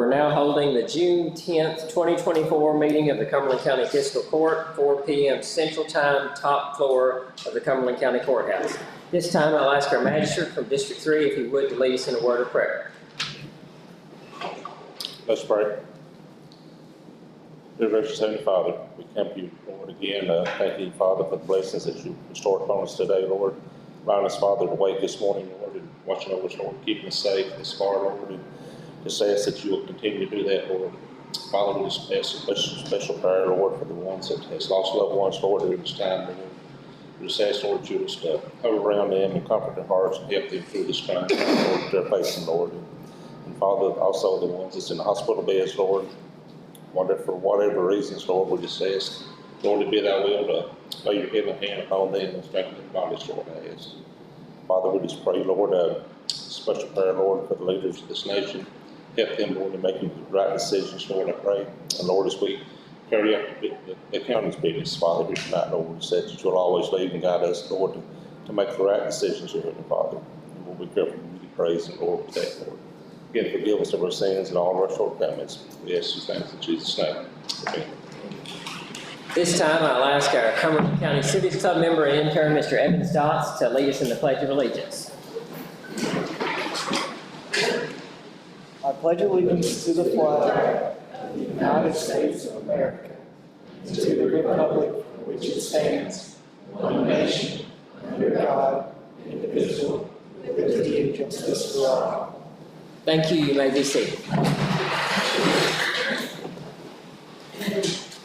We're now holding the June 10th, 2024 meeting of the Cumberland County Fiscal Court, 4 p.m. Central Time, top floor of the Cumberland County Courthouse. This time I'll ask our magistrate from District 3 if he would to lead us in a word of prayer. Let's pray. Dear gracious Heavenly Father, we come to you, Lord, again. Thank you, Father, for the blessings that you restored upon us today, Lord. Allowing us, Father, to wake this morning, Lord, and watching over us, Lord, keeping us safe this far, Lord, and just ask that you will continue to do that, Lord. Father, we just ask a special prayer, Lord, for the ones that has lost loved ones, Lord, during this time, Lord. We just ask, Lord, you just hover around them and comfort their hearts and help them through this time, Lord, that they're facing, Lord. And Father, also the ones that's in the hospital beds, Lord, for whatever reasons, Lord, we just ask, Lord, to be thy will to lay your healing hand upon them and strengthen their bodies, Lord, I ask. Father, we just pray, Lord, special prayer, Lord, for the leaders of this nation. Help them, Lord, in making the right decisions, Lord, I pray. And Lord, as we carry out the county's business, Father, here tonight, Lord, we said that you'll always lead and guide us, Lord, to make the right decisions, Lord, Father. And we'll be careful to give you praise and glory for that, Lord. Again, forgive us of our sins and all of our shortcomings. We ask these things in Jesus' name. Amen. This time I'll ask our Cumberland County Civics Club member and intern, Mr. Evan Stotts, to lead us in the Pledge of Allegiance. I pledge allegiance to the flag of the United States of America, and to the republic for which it stands, one nation, under God, indivisible, with liberty and justice for all. Thank you. You may be seated.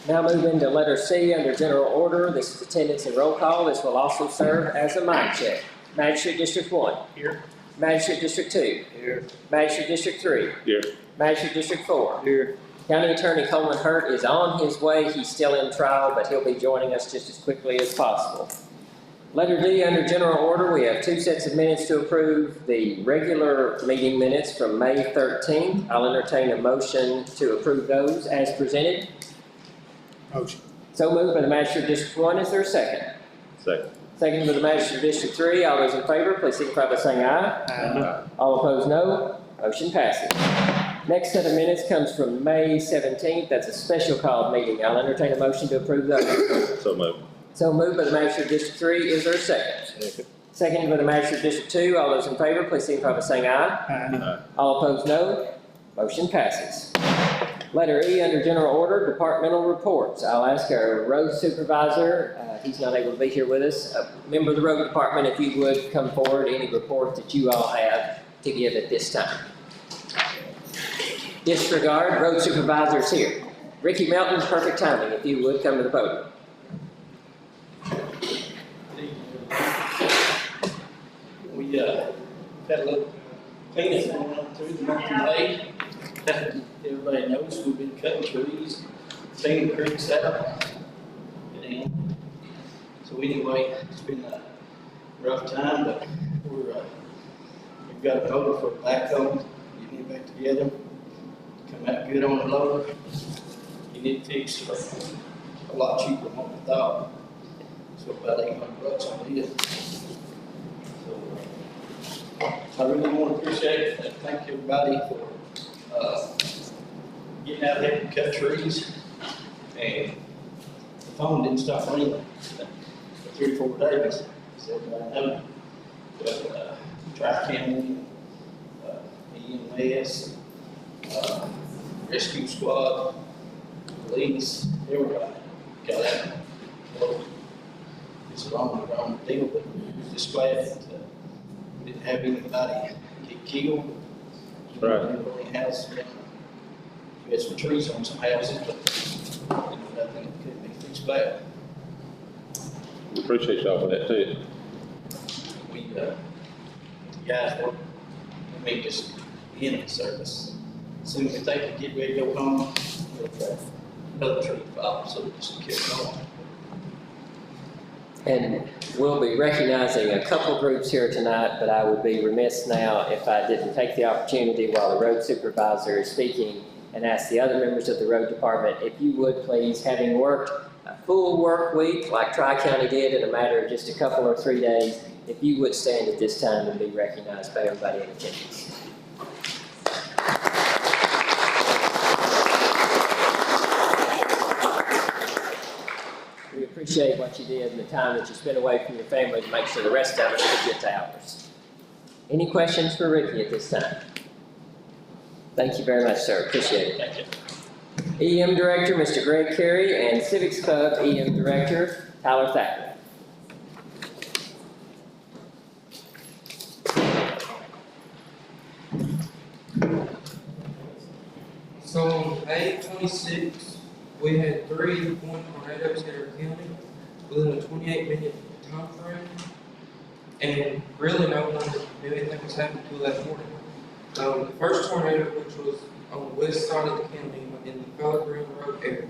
Now move into letter C under general order. This is attendance and roll call. This will also serve as a mic check. Magistrate District 1. Here. Magistrate District 2. Here. Magistrate District 3. Here. Magistrate District 4. Here. County Attorney Coleman Hurt is on his way. He's still in trial, but he'll be joining us just as quickly as possible. Letter D under general order, we have 2 sets of minutes to approve. The regular meeting minutes from May 13th. I'll entertain a motion to approve those as presented. Motion. So moved by the Magistrate District 1. Is there a second? Second. Second by the Magistrate District 3. All those in favor, please signify by saying aye. Aye. All opposed, no. Motion passes. Next set of minutes comes from May 17th. That's a special called meeting. I'll entertain a motion to approve those. So moved. So moved by the Magistrate District 3. Is there a second? Second. Seconded by the Magistrate District 2. All those in favor, please signify by saying aye. Aye. All opposed, no. Motion passes. Letter E under general order, departmental reports. I'll ask our road supervisor, he's not able to be here with us, a member of the road department, if you would come forward, any reports that you all have to give at this time. Disregard, road supervisor is here. Ricky Melton, perfect timing, if you would come to the podium. We had a little cleanup going on through the month of May. Everybody knows we've been cutting trees, cleaning creeks out. And so anyway, it's been a rough time, but we've got a vote for a backhoe, getting it back together, come out good on the loader, getting it fixed for a lot cheaper than what we thought. So about $800 on it. So I really want to appreciate it and thank everybody for getting out there and cut trees. And the phone didn't stop ringing for 3 or 4 days. So I know, but Tri-County, EMS, Rescue Squad, police, everybody got out. It's a wrong deal, but we're just glad that we didn't have anybody get killed. Right. We had some trees on some houses, but nothing could be fixed back. We appreciate y'all for that too. We, guys work, just in the service. As soon as they could get ready to go home, another tree fell, so we just kept going. And we'll be recognizing a couple groups here tonight, but I would be remiss now if I didn't take the opportunity while the road supervisor is speaking and ask the other members of the road department, if you would please, having worked a full work week like Tri-County did in a matter of just a couple or 3 days, if you would stand at this time and be recognized by everybody in attendance. appreciate what you did and the time that you spent away from your family to make sure the rest of us could get to ours. Any questions for Ricky at this time? Thank you very much, sir. Appreciate it. EM Director, Mr. Greg Carey, and Civics Club EM Director, Tyler Thacker. So on May 26th, we had 3 tornadoes in our county within a 28-minute time frame. And really no one knew anything was happening until that morning. The first tornado, which was on the west side of the county in the Cumberland Road area,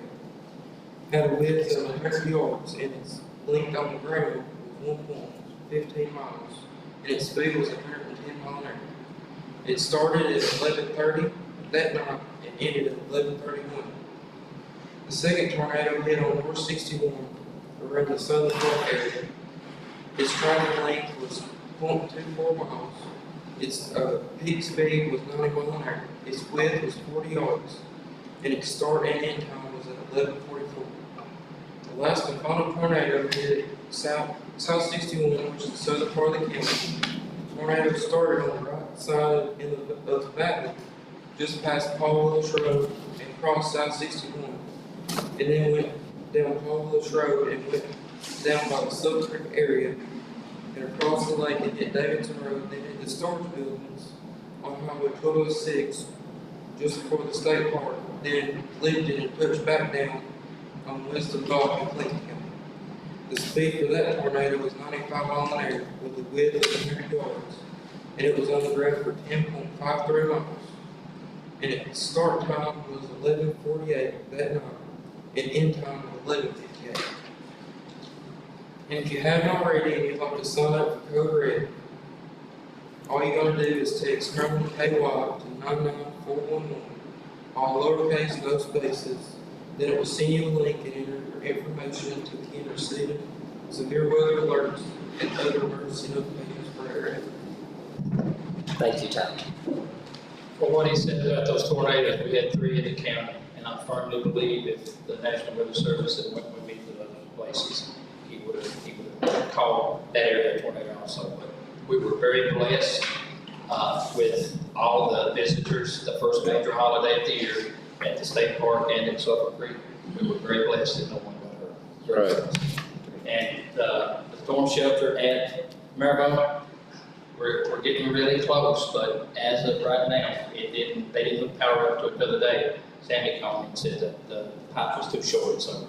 had a width of 100 yards and its length on the ground was 1.15 miles. And its speed was 110 miles an hour. It started at 11:30 that night and ended at 11:31. The second tornado hit on North 61 around the Southern Park area. Its traveling length was 0.24 miles. Its peak speed was 90 miles an hour. Its width was 40 yards. And its start and end time was at 11:44. The last and final tornado hit South 61, which is the southern part of the county. The tornado started on the right side of the valley, just past Paul Willis Road and crossed South 61. And then went down Paul Willis Road and went down by the Silver Creek area and across the lake and hit Davidson Road, then hit the storage buildings on Highway 1206 just before the state park, then lifted and pushed back down on west of Dock in Clinton County. The speed for that tornado was 95 miles an hour with a width of 100 yards, and it was on the ground for 10.53 miles. And its start time was 11:48 that night, and end time was 11:58. And if you haven't already and you'd like to sign up for Code Red, all you gotta do is text Cumberland KY to 99411, all lowercase, no spaces. Then it will send you a link and enter your information to begin receiving severe weather alerts and other emergency notifications for our area. Thank you, Tyler. For what he said about those tornadoes, we had 3 in the county, and I firmly believe if the National Weather Service had went with me to those places, he would have called that area a tornado also. But we were very blessed with all the visitors, the first major holiday of the year at the state park and in Sulphur Creek. We were very blessed that no one got hurt. Very blessed. And the storm shelter at Maribel, we're getting really close, but as of right now, they didn't hook power up to it the other day. Sammy called me and said that the pipe was too short, so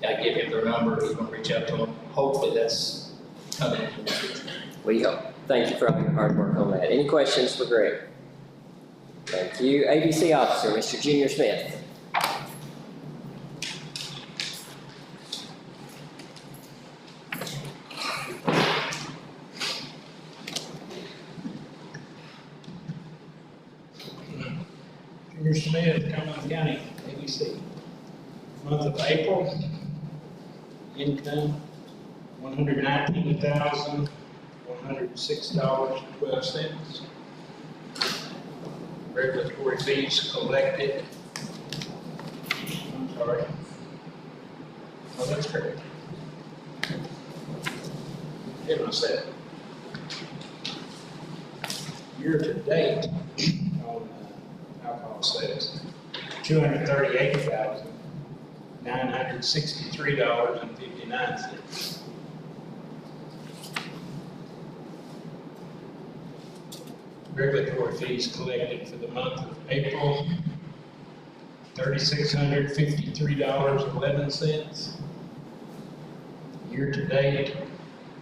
I give him their number, he's gonna reach out to them. Hopefully that's coming in the future. We hope. Thank you for all your hard work on that. Any questions for Greg? Thank you. ABC Officer, Mr. Junior Smith. Junior Smith, Cumberland County, ABC. Month of April, income, $119,106.12. Regulatory fees collected. I'm sorry. Oh, that's correct. Give us that. Year to date on alcohol sales, $238,963.59. Regulatory fees collected for the month of April, $3,653.11. Year to date,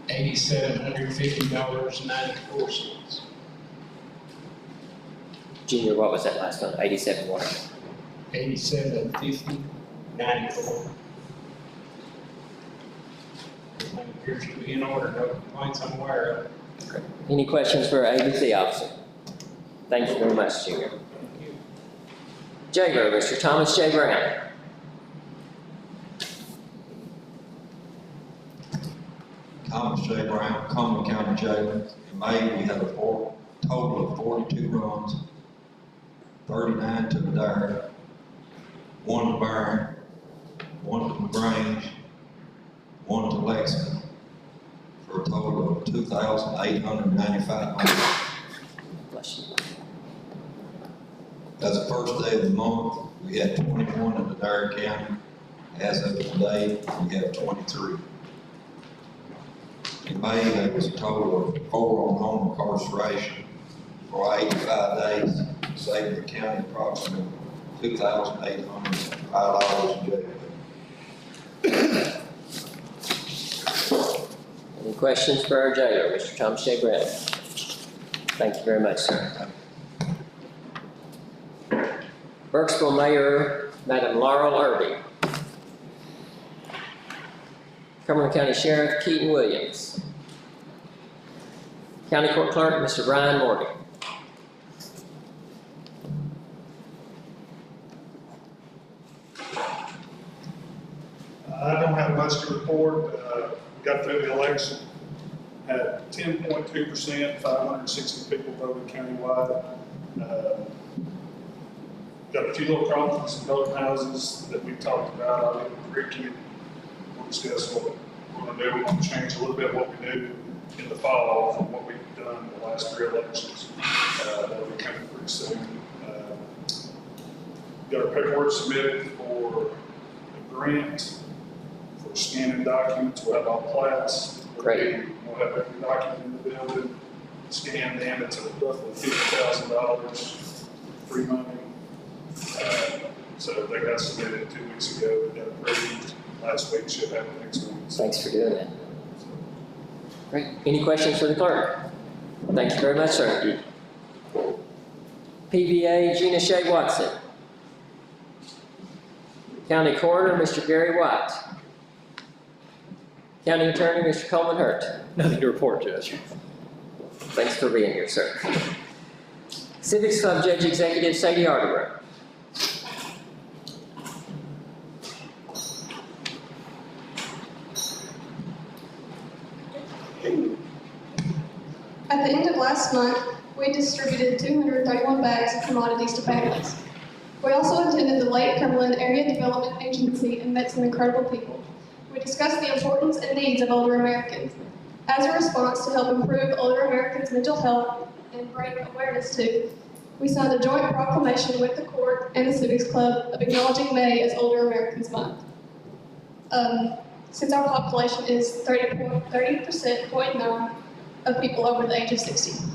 $8,750.94. Junior, what was that last one? 87 what? $87.50.94. Everything appears to be in order, no complaints I'm aware of. Okay. Any questions for our ABC Officer? Thank you very much, Junior. Thank you. Jago, Mr. Thomas J. Brown. Thomas J. Brown, Cumberland County Jail. In May, we had a total of 42 runs, 39 to the Dare, 1 to Barron, 1 to LaGrange, one to Lexington, for a total of $2,895. Bless you. As the first day of the month, we had 21 in Adair County. As of today, we have 23. In May, there was a total of 4 on home incarceration for 85 days, saving the county approximately $2,805 in jail. Any questions for our jailer, Mr. Thomas J. Brown? Thank you very much, sir. Burkesville Mayor, Madam Laurel Irby. Cumberland County Sheriff Keaton Williams. County Court Clerk, Mr. Brian Morgan. I don't have much to report. We got through the election, had 10.2%, 560 people voted countywide. Got a few little problems in voting houses that we talked about. I'll leave with Ricky. We'll discuss what we're going to do. We're going to change a little bit what we do in the fall from what we've done in the last 3 elections. That'll be coming pretty soon. Got our paperwork submitted for a grant for scanning documents. We'll have all plats. Great. We'll have every document in the building scanned in. It's roughly $50,000 free money. So they got submitted 2 weeks ago. We got approved last week. Should have it next week. Thanks for doing that. Great. Any questions for the clerk? Thank you very much, sir. PBA Gina Shea Watson. County Coroner, Mr. Gary White. County Attorney, Mr. Coleman Hurt. Nothing to report, Judge. Thanks for being here, sir. Civics Club Judge Executive Sadie Arterborough. At the end of last month, we distributed 231 bags of commodities to families. We also attended the Lake Cumberland Area Development Agency and met some incredible people. We discussed the importance and needs of older Americans. As a response to help improve older Americans' mental health and bring awareness to, we signed a joint proclamation with the court and the Civics Club of acknowledging May as Older Americans Month. Since our population is 30.9% of people over the age of 60.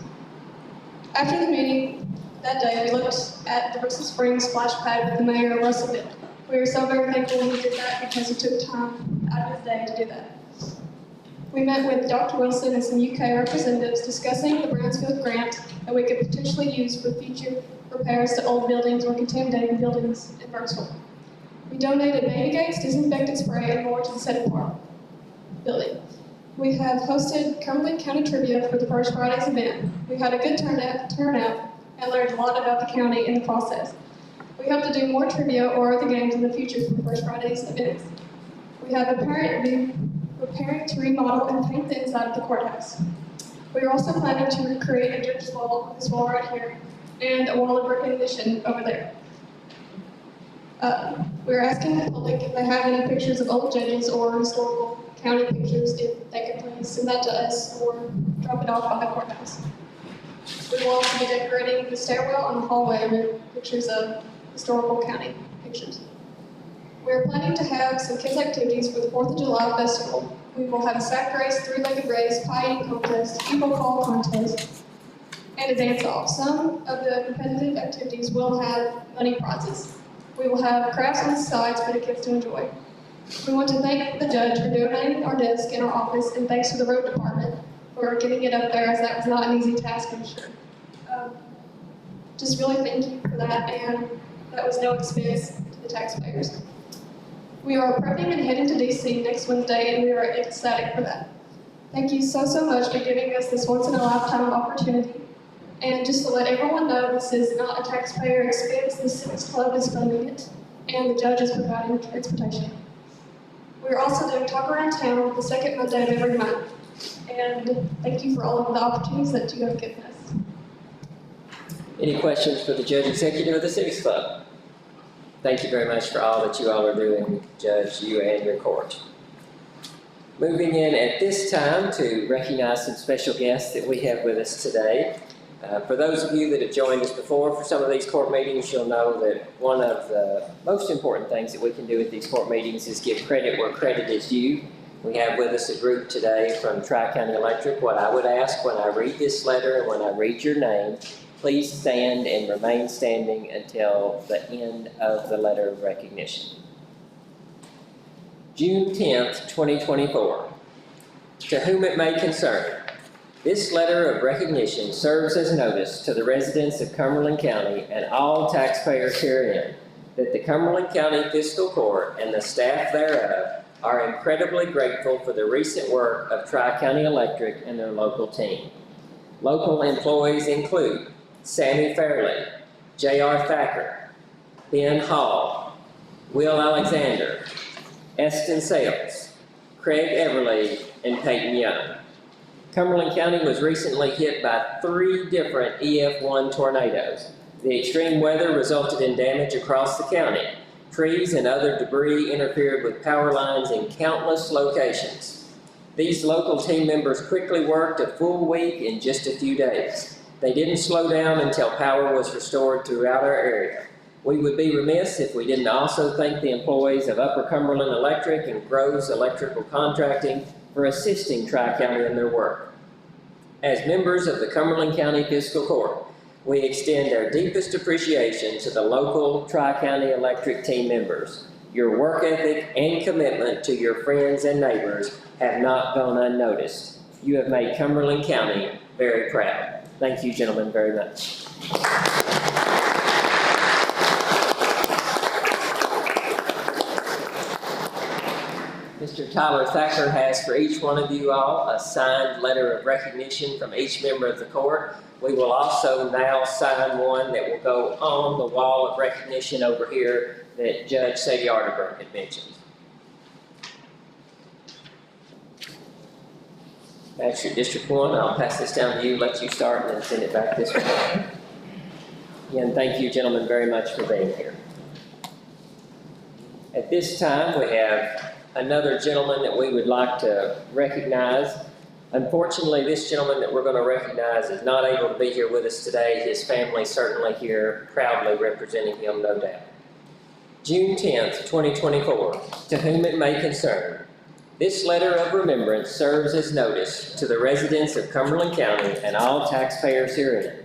After the meeting that day, we looked at the Bristol Springs splash pad with the mayor, Russell Bill. We are so very thankful he did that because he took time out of his day to do that. We met with Dr. Wilson and some UK representatives discussing the Brownsfield grant that we could potentially use for future repairs to old buildings or contaminated buildings in Burkesville. We donated baby gates, disinfectant spray, and more to the Senate Park building. We have hosted Cumberland County Trivia for the First Friday's event. We had a good turnout and learned a lot about the county in the process. We hope to do more trivia or other games in the future for the First Friday's events. We have preparing to remodel and paint the inside of the courthouse. We are also planning to recreate a judge's wall, this wall right here, and a wall of recognition over there. We're asking the public if they have any pictures of old judges or historical county pictures, if they could please send that to us or drop it off by the courthouse. We will also be decorating the stairwell and the hallway with pictures of historical county pictures. We're planning to have some kids' activities for the 4th of July festival. We will have a sack race, 3-legged race, pie eating contest, eagle call contest, and a dance-off. Some of the competitive activities will have money prizes. We will have crafts on the sides for the kids to enjoy. We want to thank the judge for donating our desk in our office, and thanks to the road department for getting it up there, as that was not an easy task, I'm sure. Just really thank you for that, and that was no expense to the taxpayers. We are prepping and heading to DC next Wednesday, and we are ecstatic for that. Thank you so much for giving us this once-in-a-lifetime opportunity. And just to let everyone know, this is not a taxpayer expense. The Civics Club is funding it, and the judge is providing transportation. We're also doing Talk Around Town the second Monday of every month. And thank you for all of the opportunities that you have given us. Any questions for the Judge Executive of the Civics Club? Thank you very much for all that you all are doing, Judge, you and your court. Moving in at this time to recognize some special guests that we have with us today. For those of you that have joined us before for some of these court meetings, you'll know that one of the most important things that we can do at these court meetings is give credit where credit is due. We have with us a group today from Tri-County Electric. What I would ask when I read this letter and when I read your name, please stand and remain standing until the end of the letter of recognition. June 10th, 2024. To whom it may concern, this letter of recognition serves as notice to the residents of Cumberland County and all taxpayers herein that the Cumberland County Fiscal Court and the staff thereof are incredibly grateful for the recent work of Tri-County Electric and their local team. Local employees include Sammy Fairley, J.R. Thacker, Ben Hall, Will Alexander, Eston Sales, Craig Everly, and Peyton Young. Cumberland County was recently hit by 3 different EF1 tornadoes. The extreme weather resulted in damage across the county. Trees and other debris interfered with power lines in countless locations. These local team members quickly worked a full week in just a few days. They didn't slow down until power was restored throughout our area. We would be remiss if we didn't also thank the employees of Upper Cumberland Electric and Groves Electrical Contracting for assisting Tri-County in their work. As members of the Cumberland County Fiscal Court, we extend our deepest appreciation to the local Tri-County Electric team members. Your work ethic and commitment to your friends and neighbors have not gone unnoticed. You have made Cumberland County very proud. Thank you, gentlemen, very much. Mr. Tyler Thacker has for each one of you all a signed letter of recognition from each member of the court. We will also now sign one that will go on the wall of recognition over here that Judge Sadie Arterburn had mentioned. That's your District 1. I'll pass this down to you, let you start, and then send it back this way. Again, thank you, gentlemen, very much for being here. At this time, we have another gentleman that we would like to recognize. Unfortunately, this gentleman that we're going to recognize is not able to be here with us today. His family certainly here, proudly representing him, no doubt. June 10th, 2024, to whom it may concern. This letter of remembrance serves as notice to the residents of Cumberland County and all taxpayers herein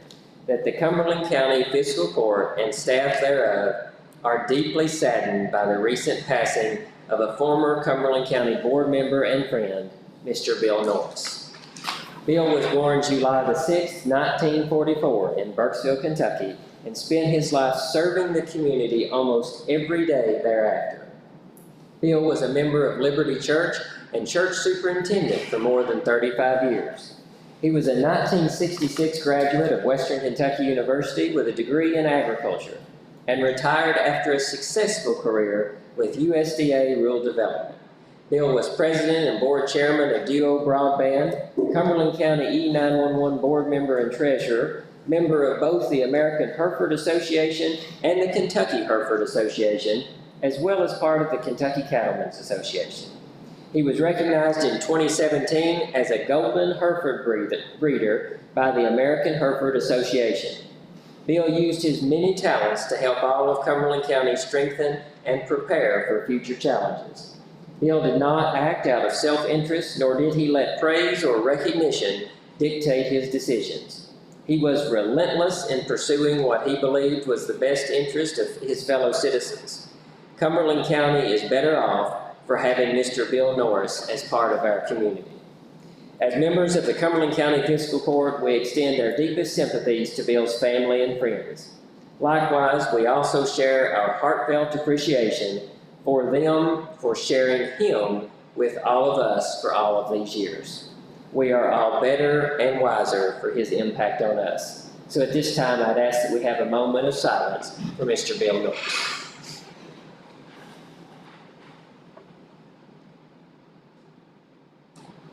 that the Cumberland County Fiscal Court and staff thereof are deeply saddened by the recent passing of a former Cumberland County board member and friend, Mr. Bill Norris. Bill was born July the 6th, 1944 in Burkesville, Kentucky, and spent his life serving the community almost every day thereafter. Bill was a member of Liberty Church and church superintendent for more than 35 years. He was a 1966 graduate of Western Kentucky University with a degree in agriculture and retired after a successful career with USDA Rural Development. Bill was president and board chairman of Duo Broadband, Cumberland County E911 board member and treasurer, member of both the American Hereford Association and the Kentucky Hereford Association, as well as part of the Kentucky Cattlemen's Association. He was recognized in 2017 as a Golden Hereford breeder by the American Hereford Association. Bill used his many talents to help all of Cumberland County strengthen and prepare for future challenges. Bill did not act out of self-interest, nor did he let praise or recognition dictate his decisions. He was relentless in pursuing what he believed was the best interest of his fellow citizens. Cumberland County is better off for having Mr. Bill Norris as part of our community. As members of the Cumberland County Fiscal Court, we extend our deepest sympathies to Bill's family and friends. Likewise, we also share our heartfelt appreciation for them for sharing him with all of us for all of these years. We are all better and wiser for his impact on us. So at this time, I'd ask that we have a moment of silence for Mr. Bill Norris.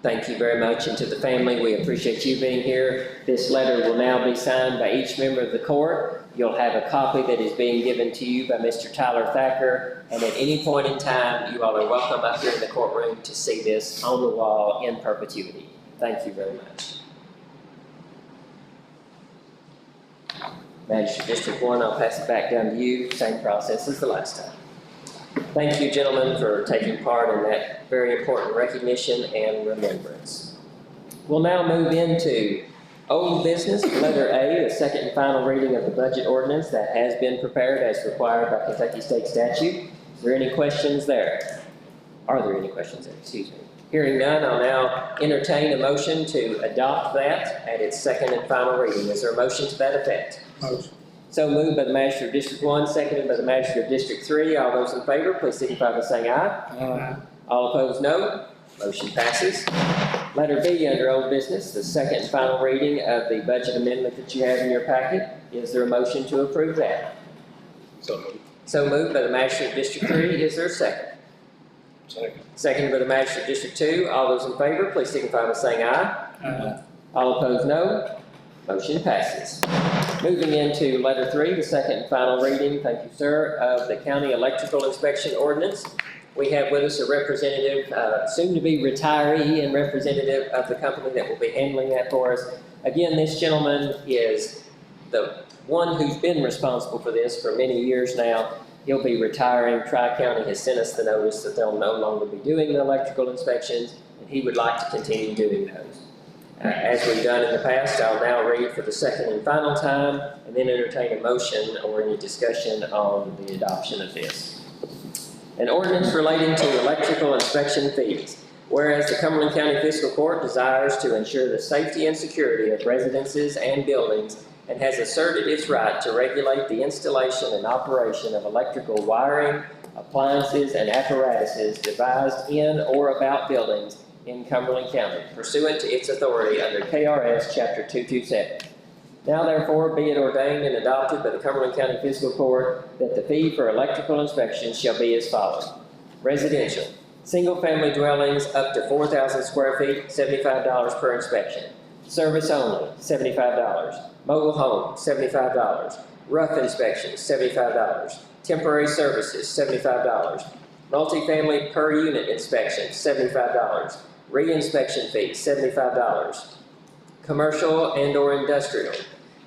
Thank you very much, and to the family, we appreciate you being here. This letter will now be signed by each member of the court. You'll have a copy that is being given to you by Mr. Tyler Thacker, and at any point in time, you all are welcome up here in the courtroom to see this on the wall in perpetuity. Thank you very much. Magistrate District 1, I'll pass it back down to you. Same process as the last time. Thank you, gentlemen, for taking part in that very important recognition and remembrance. We'll now move into old business, letter A, the second and final reading of the budget ordinance that has been prepared as required by Kentucky State statute. Is there any questions there? Are there any questions there? Excuse me. Hearing none, I'll now entertain a motion to adopt that at its second and final reading. Is there a motion to that effect? Motion. So moved by the Magistrate of District 1, seconded by the Magistrate of District 3. All those in favor, please signify by saying aye. Aye. All opposed, no. Motion passes. Letter B under old business, the second and final reading of the budget amendment that you have in your packet. Is there a motion to approve that? So moved. So moved by the Magistrate of District 3. Is there a second? Second. Seconded by the Magistrate of District 2. All those in favor, please signify by saying aye. Aye. All opposed, no. Motion passes. Moving into letter 3, the second and final reading, thank you, sir, of the county electrical inspection ordinance. We have with us a representative, soon to be retiree and representative of the company that will be handling that for us. Again, this gentleman is the one who's been responsible for this for many years now. He'll be retiring. Tri-County has sent us the notice that they'll no longer be doing the electrical inspections, and he would like to continue doing those. As we've done in the past, I'll now read for the second and final time, and then entertain a motion or any discussion on the adoption of this. An ordinance relating to electrical inspection fees. Whereas the Cumberland County Fiscal Court desires to ensure the safety and security of residences and buildings and has asserted its right to regulate the installation and operation of electrical wiring, appliances, and apparatuses devised in or about buildings in Cumberland County, pursuant to its authority under KRS Chapter 227. Now therefore be it ordained and adopted by the Cumberland County Fiscal Court that the fee for electrical inspection shall be as follows. Residential, single-family dwellings up to 4,000 square feet, $75 per inspection. Service only, $75. Mobile home, $75. Rough inspections, $75. Temporary services, $75. Multifamily per unit inspection, $75. Re-inspection fee, $75. Commercial and/or industrial.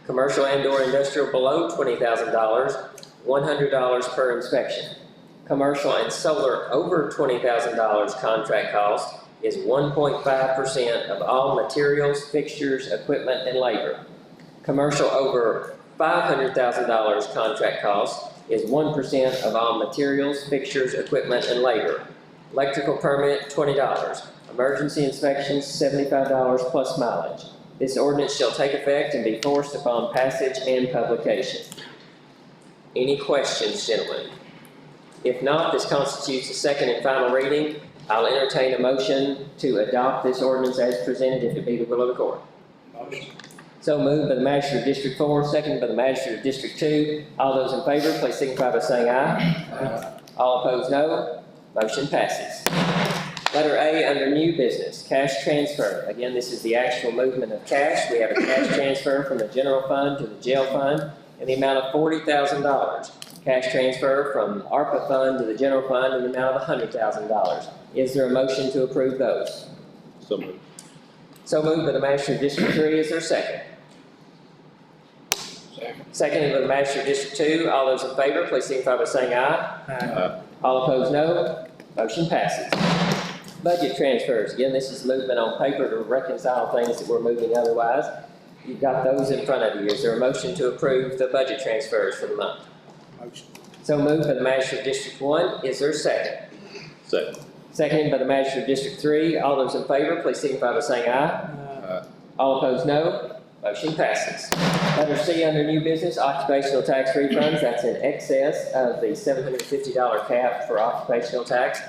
Commercial and/or industrial below $20,000, $100 per inspection. Commercial and solar over $20,000 contract cost is 1.5% of all materials, fixtures, equipment, and labor. Commercial over $500,000 contract cost is 1% of all materials, fixtures, equipment, and labor. Electrical permit, $20. Emergency inspections, $75 plus mileage. This ordinance shall take effect and be forced upon passage and publication. Any questions, gentlemen? If not, this constitutes a second and final reading. I'll entertain a motion to adopt this ordinance as presented if it be the will of the court. Motion. So moved by the Magistrate of District 4, seconded by the Magistrate of District 2. All those in favor, please signify by saying aye. Aye. All opposed, no. Motion passes. Letter A under new business, cash transfer. Again, this is the actual movement of cash. We have a cash transfer from the general fund to the jail fund in the amount of $40,000. Cash transfer from ARPA fund to the general fund in the amount of $100,000. Is there a motion to approve those? So moved. So moved by the Magistrate of District 3. Is there a second? Second. Seconded by the Magistrate of District 2. All those in favor, please signify by saying aye. Aye. All opposed, no. Motion passes. Budget transfers. Again, this is movement on paper to reconcile things that we're moving otherwise. You've got those in front of you. Is there a motion to approve the budget transfers for the month? Motion. So moved by the Magistrate of District 1. Is there a second? Second. Seconded by the Magistrate of District 3. All those in favor, please signify by saying aye. Aye. All opposed, no. Motion passes. Letter C under new business, occupational tax refunds. That's in excess of the $750 cap for occupational tax.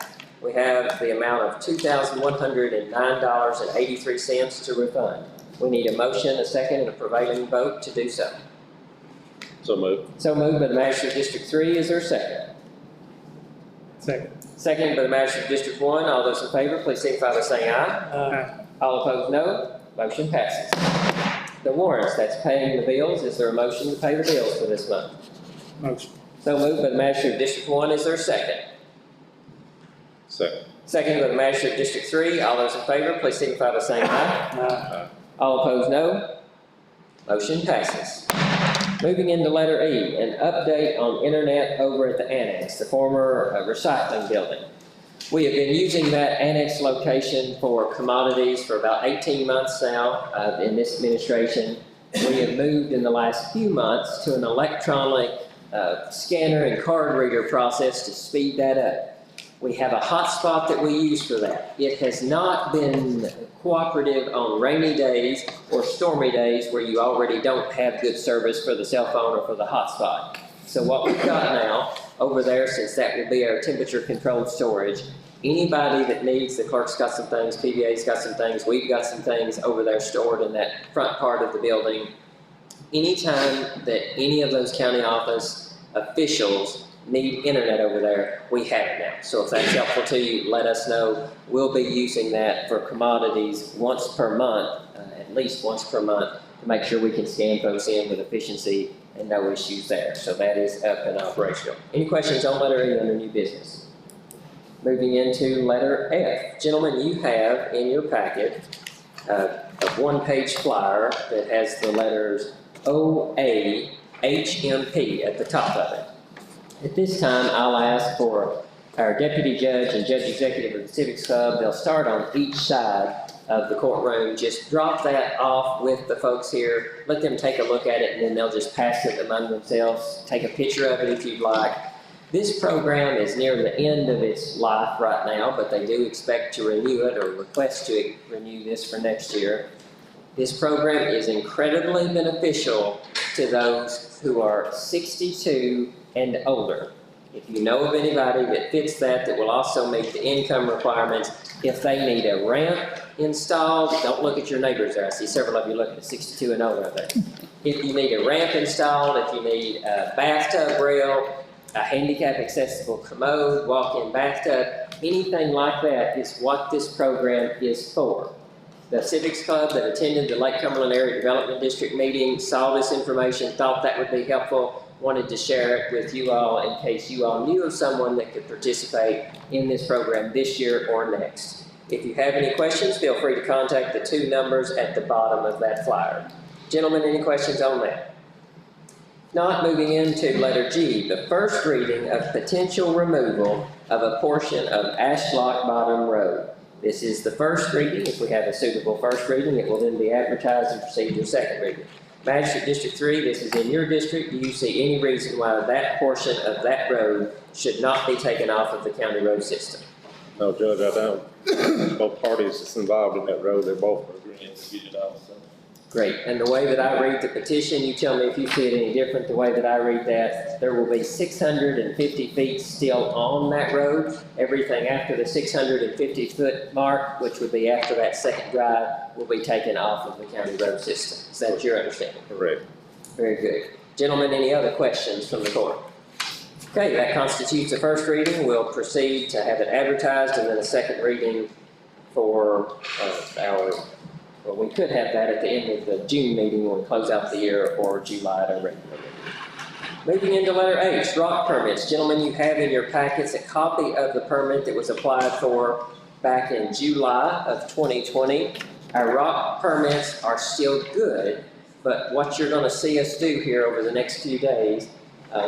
We have the amount of $2,109.83 to refund. We need a motion, a second, and a prevailing vote to do so. So moved. So moved by the Magistrate of District 3. Is there a second? Second. Second by the manager of District 1. All those in favor, please signify by saying aye. All opposed, no. Motion passes. The warrants, that's paying the bills. Is there a motion to pay the bills for this month? Motion. So moved by the manager of District 1. Is there a second? Second. Second by the manager of District 3. All those in favor, please signify by saying aye. All opposed, no. Motion passes. Moving into letter E, an update on internet over at the annex, the former recycling building. We have been using that annex location for commodities for about 18 months now in this administration. We have moved in the last few months to an electronic scanner and card reader process to speed that up. We have a hotspot that we use for that. It has not been cooperative on rainy days or stormy days where you already don't have good service for the cell phone or for the hotspot. So what we've got now over there, since that will be our temperature controlled storage, anybody that needs, the clerk's got some things, PVA's got some things, we've got some things over there stored in that front part of the building. Anytime that any of those county office officials need internet over there, we have it now. So if that's helpful to you, let us know. We'll be using that for commodities once per month, at least once per month, to make sure we can scan folks in with efficiency and no issues there. So that is up and operational. Any questions on letter E under new business? Moving into letter F. Gentlemen, you have in your packet a one-page flyer that has the letters OAHMP at the top of it. At this time, I'll ask for our deputy judge and judge executive of the Civics Club. They'll start on each side of the courtroom. Just drop that off with the folks here. Let them take a look at it, and then they'll just pass it among themselves. Take a picture of it if you'd like. This program is near the end of its life right now, but they do expect to renew it or request to renew this for next year. This program is incredibly beneficial to those who are 62 and older. If you know of anybody that fits that will also meet the income requirements, if they need a ramp installed, don't look at your neighbors there. I see several of you looking at 62 and older there. If you need a ramp installed, if you need a bathtub rail, a handicap accessible commode, walk-in bathtub, anything like that is what this program is for. The Civics Club that attended the Lake Cumberland Area Development District meeting saw this information, thought that would be helpful, wanted to share it with you all in case you all knew of someone that could participate in this program this year or next. If you have any questions, feel free to contact the two numbers at the bottom of that flyer. Gentlemen, any questions on that? Not moving into letter G, the first reading of potential removal of a portion of Ashlock Bottom Road. This is the first reading. If we have a suitable first reading, it will then be advertised and proceed to a second reading. Magistrate District 3, this is in your district. Do you see any reason why that portion of that road should not be taken off of the county road system? No, Judge, I don't. Both parties that's involved in that road, they're both agreeing to get it out, so. Great. And the way that I read the petition, you tell me if you see it any different. The way that I read that, there will be 650 feet still on that road. Everything after the 650-foot mark, which would be after that second drive, will be taken off of the county road system. Is that your understanding? Correct. Very good. Gentlemen, any other questions from the court? Okay, that constitutes a first reading. We'll proceed to have it advertised and then a second reading for well, we could have that at the end of the June meeting when we close out the year, or July at a regular meeting. Moving into letter H, rock permits. Gentlemen, you have in your packets a copy of the permit that was applied for back in July of 2020. Our rock permits are still good, but what you're going to see us do here over the next few days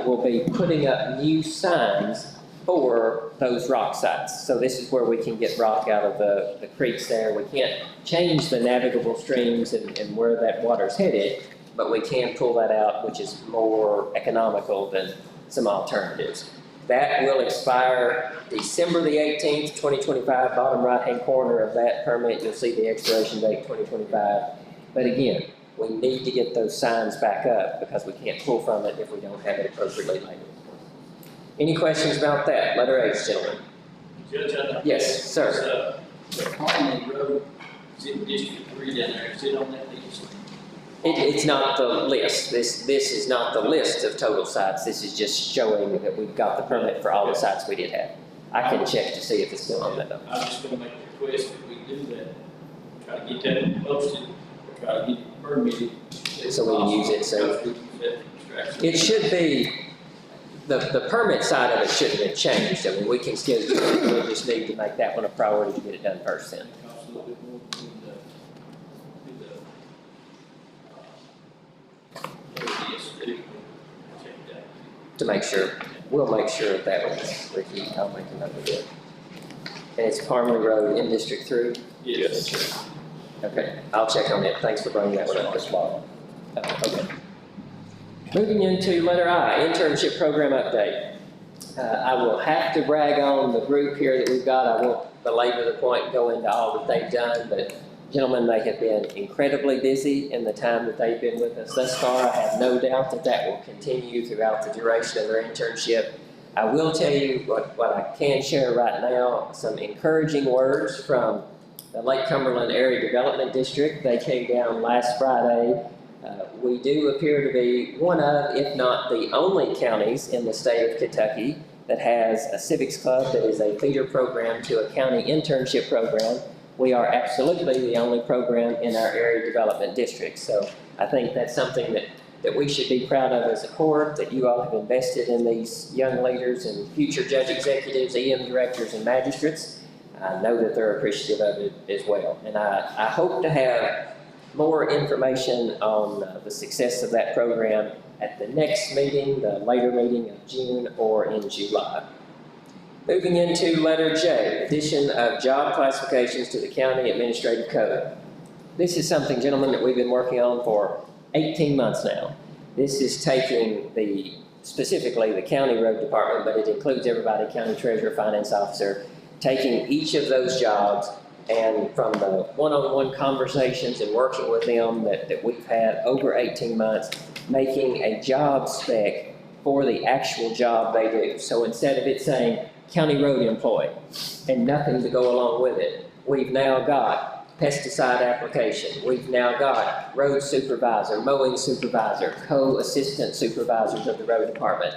will be putting up new signs for those rock sites. So this is where we can get rock out of the creeks there. We can't change the navigable streams and where that water's headed, but we can pull that out, which is more economical than some alternatives. That will expire December the 18th, 2025, bottom right-hand corner of that permit. You'll see the expiration date, 2025. But again, we need to get those signs back up because we can't pull from it if we don't have it appropriately labeled. Any questions about that? Letter H, gentlemen. Judge, I think. Yes, sir. The Cumberland Road, is in District 3 down there, is it on that list? It's not the list. This is not the list of total sites. This is just showing that we've got the permit for all the sites we did have. I can check to see if it's still on that though. I'm just gonna make a request that we do that, try to get that posted, or try to get it permitted. So we can use it, so- We can use that for extraction. It should be, the permit side of it shouldn't have changed. I mean, we can still do it, we just need to make that one a priority to get it done first then. It costs a little bit more to check it out. To make sure, we'll make sure that was reviewed, I'll make a note of it. And it's Cumberland Road in District 3? Yes. Okay, I'll check on it, thanks for bringing that one up as well. Okay. Moving into letter I, internship program update. I will have to brag on the group here that we've got. I won't belabor the point and go into all that they've done, but gentlemen, they have been incredibly busy in the time that they've been with us thus far. I have no doubt that that will continue throughout the duration of their internship. I will tell you what I can share right now, some encouraging words from the Lake Cumberland Area Development District. They came down last Friday. We do appear to be one of, if not the only counties in the state of Kentucky that has a civics club that is a feeder program to a county internship program. We are absolutely the only program in our area development district. So I think that's something that we should be proud of as a court, that you all have invested in these young leaders and future judge executives, EM directors, and magistrates. I know that they're appreciative of it as well. And I hope to have more information on the success of that program at the next meeting, the later meeting of June or in July. Moving into letter J, addition of job classifications to the county administrative code. This is something, gentlemen, that we've been working on for 18 months now. This is taking specifically the county road department, but it includes everybody, county treasurer, finance officer, taking each of those jobs and from the one-on-one conversations and working with them that we've had over 18 months, making a job spec for the actual job they do. So instead of it saying county road employee and nothing to go along with it, we've now got pesticide application. We've now got road supervisor, mowing supervisor, co-assistant supervisors of the road department.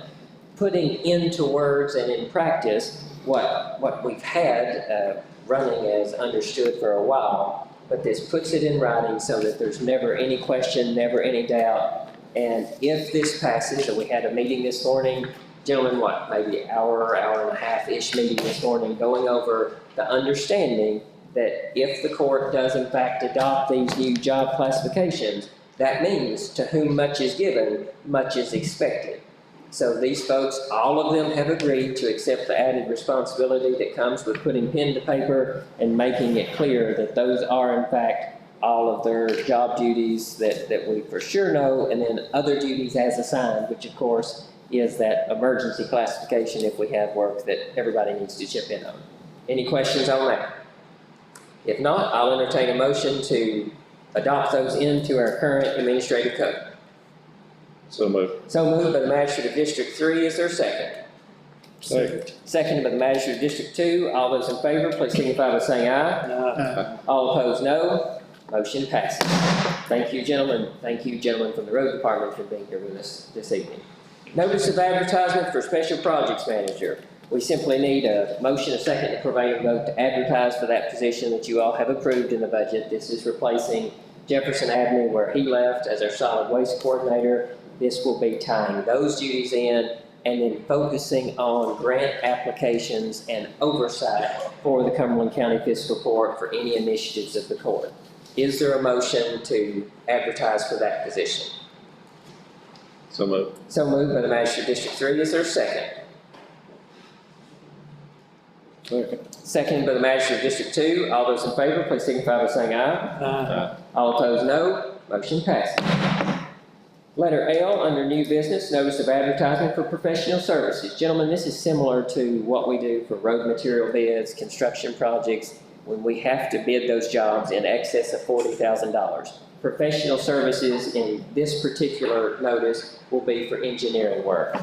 Putting into words and in practice what we've had running as understood for a while, but this puts it in writing so that there's never any question, never any doubt. And if this passes, and we had a meeting this morning, gentlemen, maybe hour and a half-ish meeting this morning, going over the understanding that if the court does in fact adopt these new job classifications, that means to whom much is given, much is expected. So these folks, all of them have agreed to accept the added responsibility that comes with putting pen to paper and making it clear that those are in fact all of their job duties that we for sure know, and then other duties as assigned, which of course is that emergency classification if we have work that everybody needs to chip in on. Any questions on that? If not, I'll entertain a motion to adopt those into our current administrative code. So moved. So moved by the magistrate of District 3, is there a second? Second. Seconded by the magistrate of District 2, all those in favor, please signify by saying aye. All opposed, no. Motion passes. Thank you, gentlemen. Thank you, gentlemen from the road department, for being here with us this evening. Notice of advertisement for special projects manager. We simply need a motion, a second, to prevailing vote to advertise for that position that you all have approved in the budget. This is replacing Jefferson Avenue where he left as our solid waste coordinator. This will be tying those duties in and then focusing on grant applications and oversight for the Cumberland County Fiscal Court for any initiatives of the court. Is there a motion to advertise for that position? So moved. So moved by the magistrate of District 3. Is there a second? Second. Seconded by the magistrate of District 2. All those in favor, please signify by saying aye. All opposed, no. Motion passes. Letter L, under new business, notice of advertisement for professional services. Gentlemen, this is similar to what we do for road material bids, construction projects, when we have to bid those jobs in excess of $40,000. Professional services in this particular notice will be for engineering work.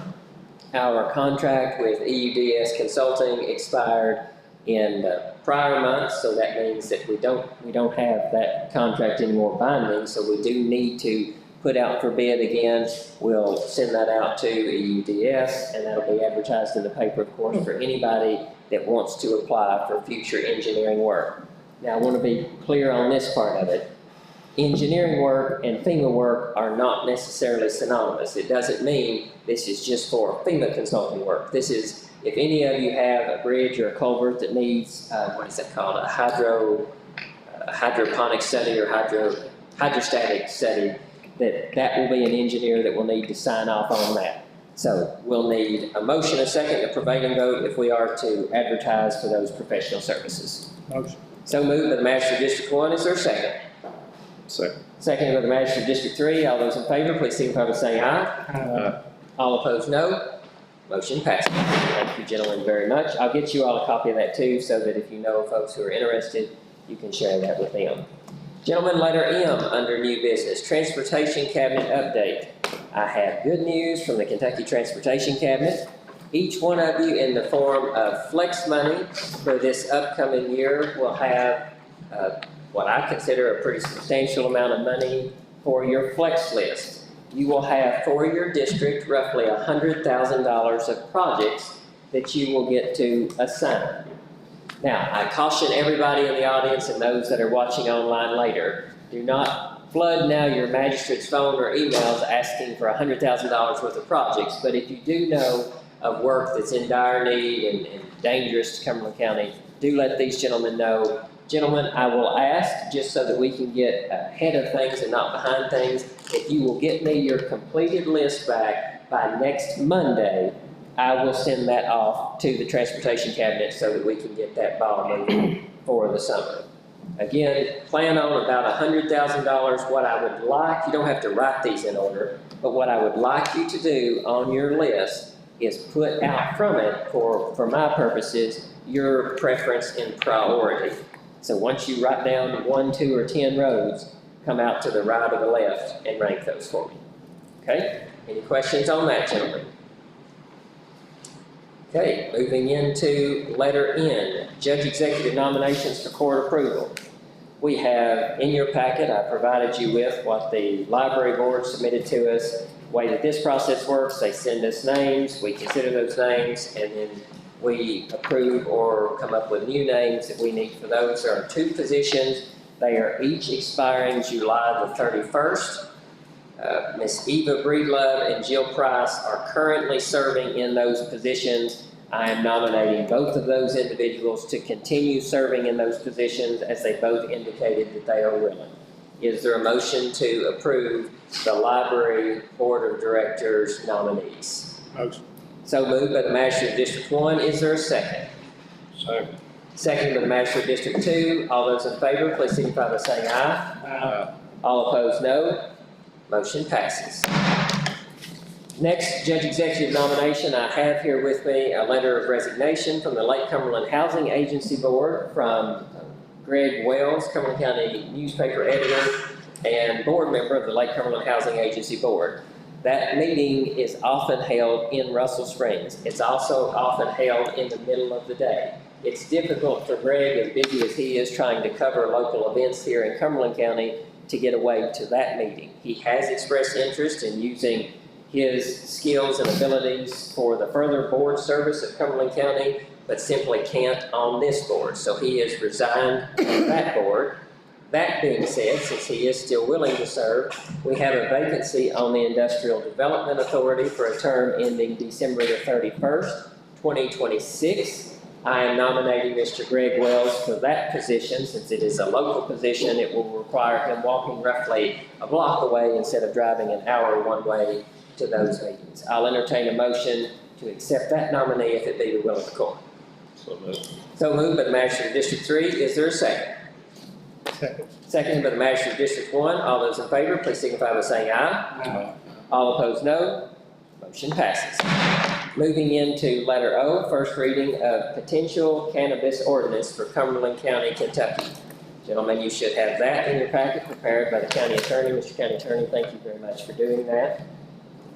Our contract with EUDS Consulting expired in the prior month, so that means that we don't have that contract anymore binding, so we do need to put out for bid again. We'll send that out to EUDS, and that'll be advertised in the paper, of course, for anybody that wants to apply for future engineering work. Now, I want to be clear on this part of it. Engineering work and FEMA work are not necessarily synonymous. It doesn't mean this is just for FEMA consulting work. This is, if any of you have a bridge or a culvert that needs, what is it called, a hydroponic study or hydrostatic study, that will be an engineer that will need to sign off on that. So we'll need a motion, a second, a prevailing vote if we are to advertise for those professional services. Motion. So moved by the Magistrate District 1, is there a second? Second. Seconded by the Magistrate District 3, all those in favor, please signify by saying aye. All opposed, no. Motion passes. Thank you, gentlemen, very much. I'll get you all a copy of that too, so that if you know folks who are interested, you can share that with them. Gentlemen, letter M under new business, Transportation Cabinet update. I have good news from the Kentucky Transportation Cabinet. Each one of you in the form of flex money for this upcoming year will have what I consider a pretty substantial amount of money for your flex list. You will have for your district roughly $100,000 of projects that you will get to assign. Now, I caution everybody in the audience and those that are watching online later, do not flood now your magistrate's phone or emails asking for $100,000 worth of projects, but if you do know of work that's in dire need and dangerous to Cumberland County, do let these gentlemen know. Gentlemen, I will ask, just so that we can get ahead of things and not behind things, if you will get me your completed list back by next Monday, I will send that off to the Transportation Cabinet so that we can get that ball moving for the summer. Again, plan on about $100,000. What I would like, you don't have to write these in order, but what I would like you to do on your list is put out from it, for my purposes, your preference in priority. So once you write down 1, 2, or 10 roads, come out to the right or the left and rank those for me. Okay? Any questions on that, gentlemen? Okay, moving into letter N, Judge Executive nominations for court approval. We have in your packet, I provided you with what the library board submitted to us. The way that this process works, they send us names, we consider those names, and then we approve or come up with new names that we need for those. There are 2 positions. They are each expiring July the 31st. Ms. Eva Breedlove and Jill Price are currently serving in those positions. I am nominating both of those individuals to continue serving in those positions as they both indicated that they are willing. Is there a motion to approve the Library Board of Directors nominees? Motion. So moved by the Magistrate of District 1. Is there a second? Second. Second by the Magistrate of District 2. All those in favor, please signify by saying aye. All opposed, no. Motion passes. Next, Judge Executive nomination. I have here with me a letter of resignation from the Lake Cumberland Housing Agency Board from Greg Wells, Cumberland County newspaper editor and board member of the Lake Cumberland Housing Agency Board. That meeting is often held in Russell Springs. It's also often held in the middle of the day. It's difficult for Greg, as busy as he is trying to cover local events here in Cumberland County, to get away to that meeting. He has expressed interest in using his skills and abilities for the further board service of Cumberland County, but simply can't on this board. So he has resigned from that board. That being said, since he is still willing to serve, we have a vacancy on the Industrial Development Authority for a term ending December the 31st, 2026. I am nominating Mr. Greg Wells for that position. Since it is a local position, it will require him walking roughly a block away instead of driving an hour one way to those meetings. I'll entertain a motion to accept that nominee if it be the will of the court. So moved. So moved by the Magistrate of District 3. Is there a second? Second. Seconded by the Magistrate of District 1. All those in favor, please signify by saying aye. All opposed, no. Motion passes. Moving into letter O, first reading of potential cannabis ordinance for Cumberland County, Kentucky. Gentlemen, you should have that in your packet prepared by the county attorney. Mr. County Attorney, thank you very much for doing that.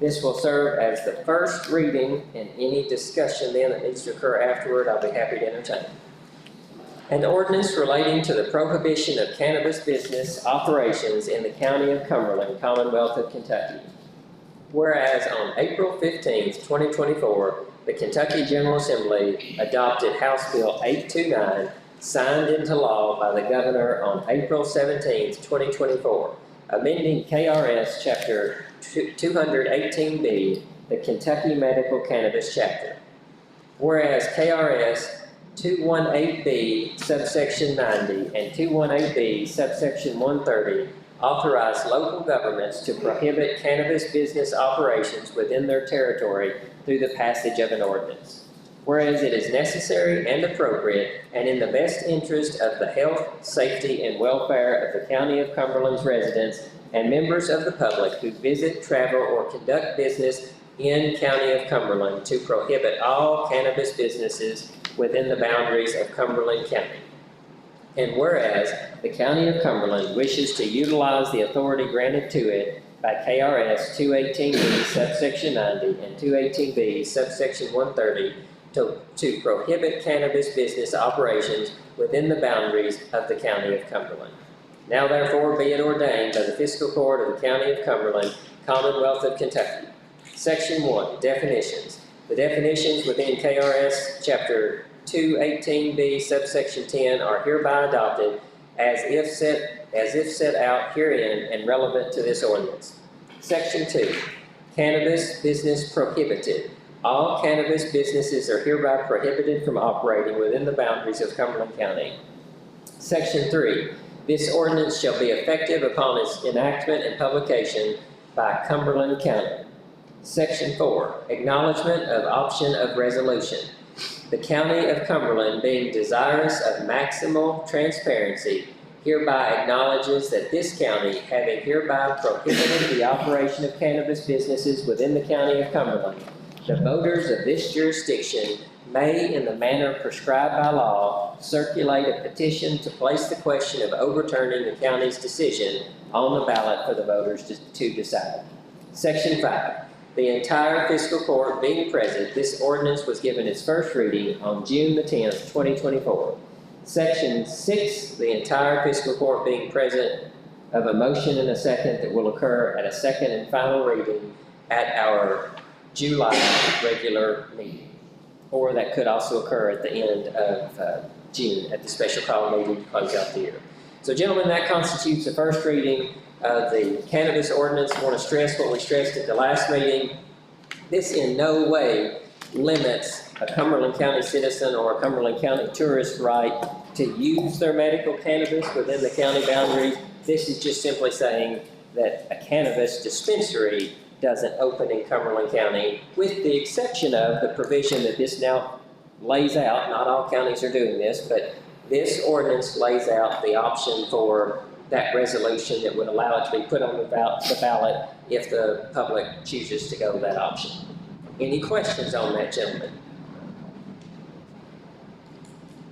This will serve as the first reading, and any discussion then that needs to occur afterward, I'll be happy to entertain. An ordinance relating to the prohibition of cannabis business operations in the county of Cumberland, Commonwealth of Kentucky. Whereas on April 15th, 2024, the Kentucky General Assembly adopted House Bill 829, signed into law by the governor on April 17th, 2024, amending KRS Chapter 218B, the Kentucky Medical Cannabis Chapter. Whereas KRS 218B subsection 90 and 218B subsection 130 authorize local governments to prohibit cannabis business operations within their territory through the passage of an ordinance. Whereas it is necessary and appropriate and in the best interest of the health, safety, and welfare of the County of Cumberland's residents and members of the public who visit, travel, or conduct business in County of Cumberland to prohibit all cannabis businesses within the boundaries of Cumberland County. And whereas the County of Cumberland wishes to utilize the authority granted to it by KRS 218B subsection 90 and 218B subsection 130 to prohibit cannabis business operations within the boundaries of the County of Cumberland. Now therefore be it ordained by the Fiscal Court of the County of Cumberland, Commonwealth of Kentucky. Section 1, Definitions. The definitions within KRS Chapter 218B subsection 10 are hereby adopted as if set out herein and relevant to this ordinance. Section 2, Cannabis Business Prohibited. All cannabis businesses are hereby prohibited from operating within the boundaries of Cumberland County. Section 3, this ordinance shall be effective upon its enactment and publication by Cumberland County. Section 4, Acknowledgement of Option of Resolution. The County of Cumberland, being desirous of maximal transparency, hereby acknowledges that this county, having hereby prohibited the operation of cannabis businesses within the County of Cumberland, the voters of this jurisdiction may, in the manner prescribed by law, circulate a petition to place the question of overturning the county's decision on the ballot for the voters to decide. Section 5. The entire fiscal court being present, this ordinance was given its first reading on June the 10th, 2024. Section 6, the entire fiscal court being present, of a motion and a second that will occur at a second and final reading at our July regular meeting. Or that could also occur at the end of June at the special call meeting to close out the year. So gentlemen, that constitutes the first reading of the cannabis ordinance. I want to stress what we stressed at the last meeting. This in no way limits a Cumberland County citizen or a Cumberland County tourist right to use their medical cannabis within the county boundaries. This is just simply saying that a cannabis dispensary doesn't open in Cumberland County, with the exception of the provision that this now lays out. Not all counties are doing this, but this ordinance lays out the option for that resolution that would allow it to be put on the ballot if the public chooses to go that option. Any questions on that, gentlemen?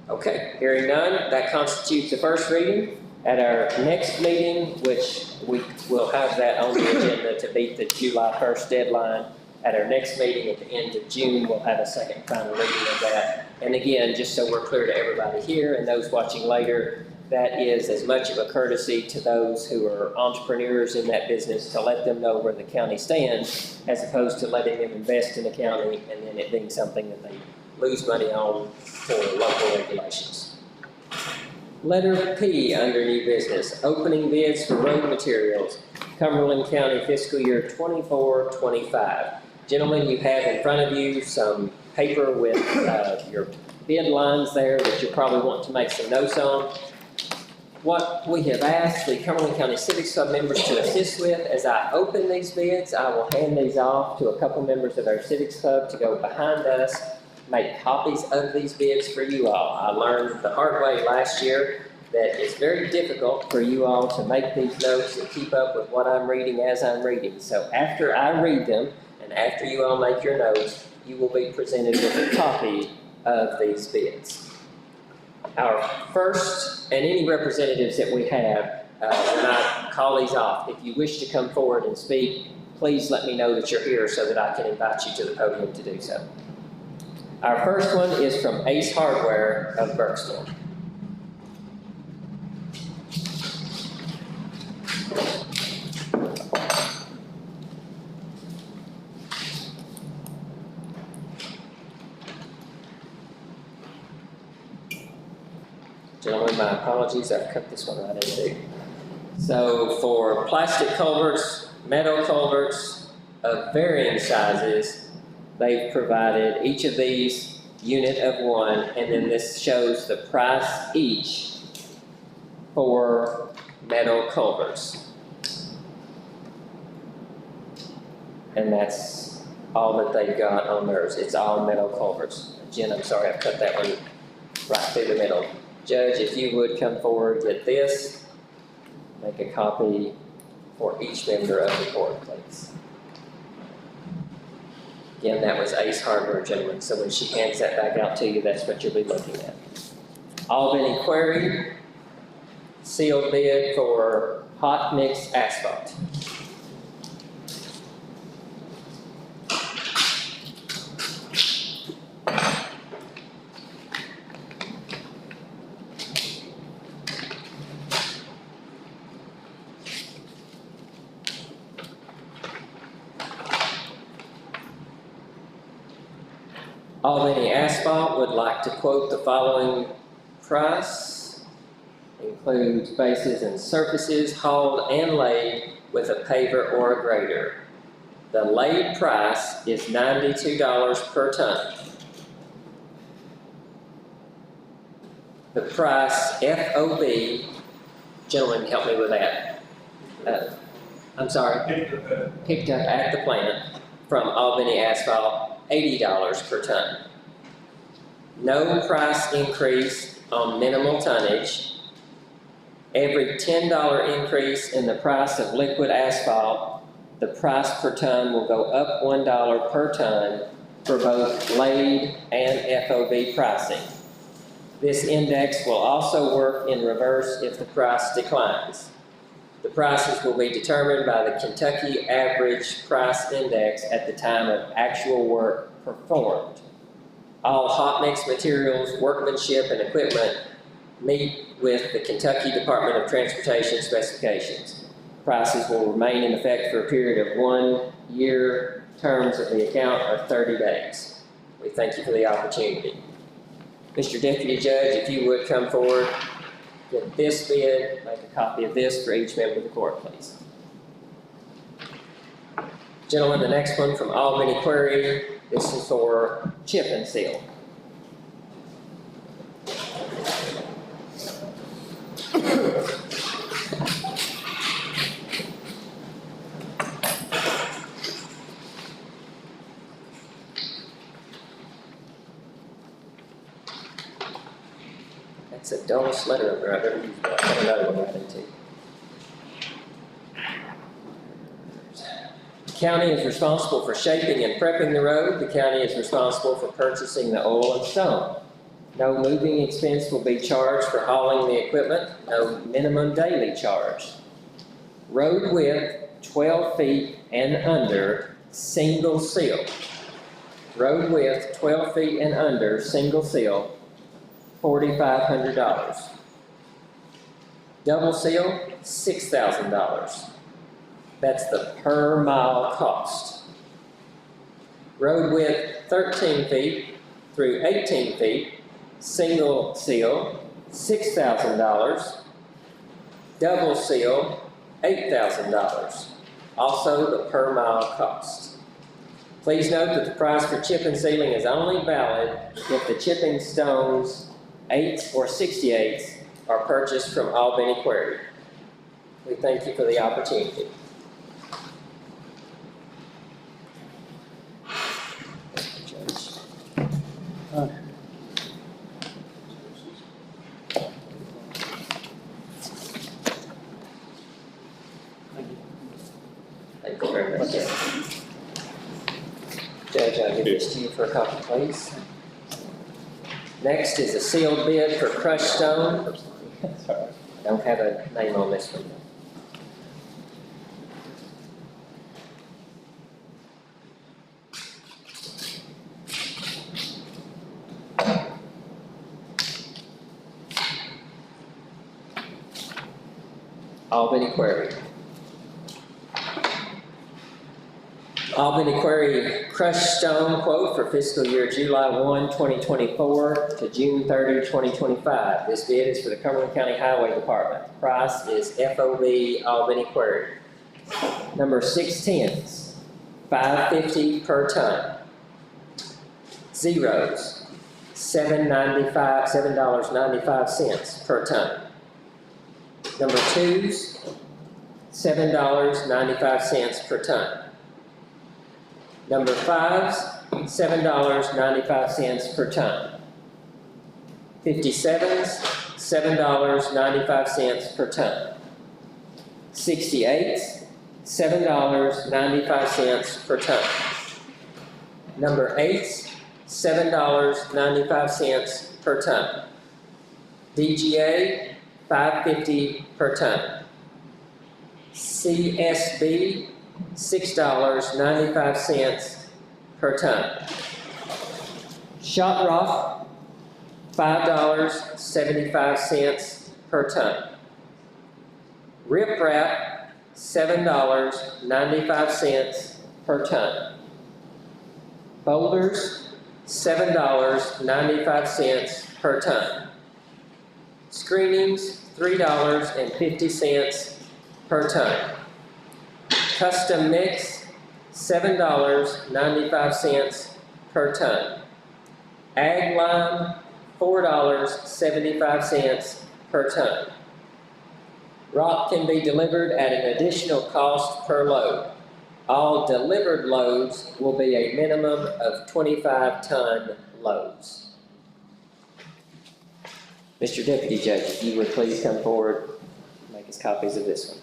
Okay, hearing none, that constitutes the first reading. At our next meeting, which we will have that on the agenda to beat the July 1st deadline, at our next meeting at the end of June, we'll have a second final reading of that. And again, just so we're clear to everybody here and those watching later, that is as much of a courtesy to those who are entrepreneurs in that business to let them know where the county stands, as opposed to letting them invest in the county and then it being something that they lose money on for local regulations. Letter P under new business, opening bids for road materials, Cumberland County fiscal year 24-25. Gentlemen, you have in front of you some paper with your bid lines there that you'll probably want to make some notes on. What we have asked the Cumberland County Civics Club members to assist with, as I open these bids, I will hand these off to a couple members of our Civics Club to go behind us, make copies of these bids for you all. I learned the hard way last year that it's very difficult for you all to make these notes and keep up with what I'm reading as I'm reading. So after I read them, and after you all make your notes, you will be presented with a copy of these bids. Our first, and any representatives that we have, when I call these off, if you wish to come forward and speak, please let me know that you're here so that I can invite you to the podium to do so. Our first one is from Ace Hardware of Burksville. Gentlemen, my apologies, I've cut this one right into. So for plastic culverts, metal culverts of varying sizes, they've provided each of these unit of one, and then this shows the price each for metal culverts. And that's all that they've got on theirs. It's all metal culverts. Jen, I'm sorry, I cut that one right through the middle. Judge, if you would come forward, get this, make a copy for each member of the court, please. Again, that was Ace Hardware, gentlemen, so when she hands that back out to you, that's what you'll be looking at. Albany Quarry, sealed bid for hot mix asphalt. Albany Asphalt would like to quote the following price. Includes bases and surfaces hauled and laid with a paver or a grader. The laid price is $92 per ton. The price FOB, gentlemen, help me with that. I'm sorry, picked up at the plant from Albany Asphalt, $80 per ton. No price increase on minimal tonnage. Every $10 increase in the price of liquid asphalt, the price per ton will go up $1 per ton for both laid and FOB pricing. This index will also work in reverse if the price declines. The prices will be determined by the Kentucky Average Price Index at the time of actual work performed. All hot mix materials, workmanship, and equipment meet with the Kentucky Department of Transportation specifications. Prices will remain in effect for a period of 1 year. Terms of the account are 30 days. We thank you for the opportunity. Mr. Deputy Judge, if you would come forward, get this bid, make a copy of this for each member of the court, please. Gentlemen, the next one from Albany Quarry, this is for chip and seal. That's the dullest letter I've ever used, but I got another one right into. The county is responsible for shaping and prepping the road. The county is responsible for purchasing the oil and stone. No moving expense will be charged for hauling the equipment. No minimum daily charge. Road width 12 feet and under, single seal. Road width 12 feet and under, single seal, $4,500. Double seal, $6,000. That's the per mile cost. Road width 13 feet through 18 feet, single seal, $6,000. Double seal, $8,000. Also the per mile cost. Please note that the price for chip and sealing is only valid if the chipping stones 8s or 68s are purchased from Albany Quarry. We thank you for the opportunity. Thank you very much. Judge, I'll give this to you for a copy, please. Next is a sealed bid for crushed stone. I don't have a name on this one. Albany Quarry. Albany Quarry crushed stone quote for fiscal year July 1, 2024 to June 30, 2025. This bid is for the Cumberland County Highway Department. Price is FOB Albany Quarry. Number 610s, $5.50 per ton. Zeros, $7.95 per ton. Number 2s, $7.95 per ton. Number 5s, $7.95 per ton. 57s, $7.95 per ton. 68s, $7.95 per ton. Number 8s, $7.95 per ton. DGA, $5.50 per ton. CSB, $6.95 per ton. Shot rock, $5.75 per ton. Riprap, $7.95 per ton. Boulders, $7.95 per ton. Screenings, $3.50 per ton. Custom mix, $7.95 per ton. Ag lime, $4.75 per ton. Rock can be delivered at an additional cost per load. All delivered loads will be a minimum of 25-ton loads. Mr. Deputy Judge, if you would please come forward and make us copies of this one.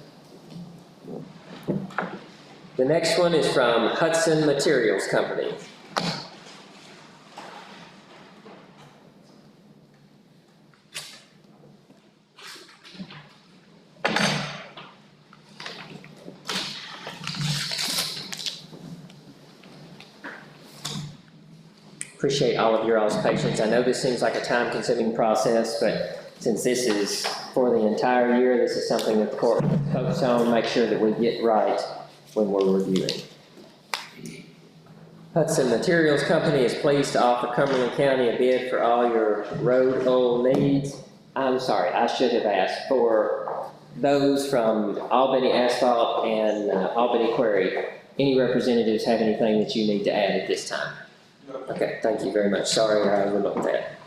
The next one is from Hudson Materials Company. Appreciate all of your all's patience. I know this seems like a time-consuming process, but since this is for the entire year, this is something that the court focuses on, make sure that we get right when we're reviewing. Hudson Materials Company is pleased to offer Cumberland County a bid for all your road oil needs. I'm sorry, I should have asked for those from Albany Asphalt and Albany Quarry. Any representatives have anything that you need to add at this time? Okay, thank you very much. Sorry, I overlooked that.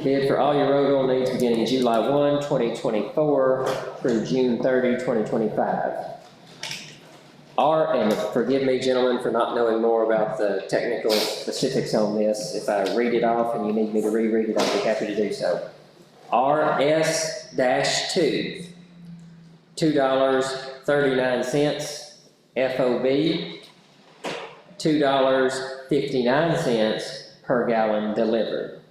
Bid for all your road oil needs beginning July 1, 2024 through June 30, 2025. And forgive me, gentlemen, for not knowing more about the technical specifics on this. If I read it off and you need me to reread it, I'll be happy to do so. RS-2, $2.39 FOB, $2.59 per gallon delivered.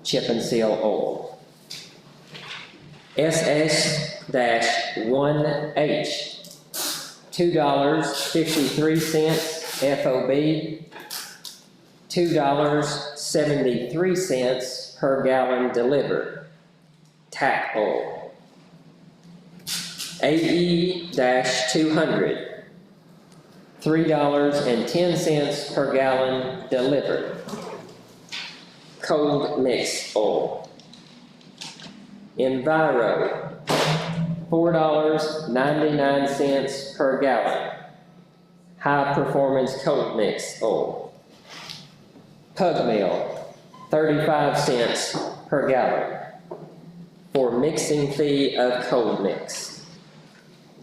Chip and seal oil. SS-1H, $2.53 FOB, $2.73 per gallon delivered. Tack oil. AE-200, $3.10 per gallon delivered. Cold mix oil. Enviro, $4.99 per gallon. High performance cold mix oil. Pug meal, 35 cents per gallon for mixing fee of cold mix.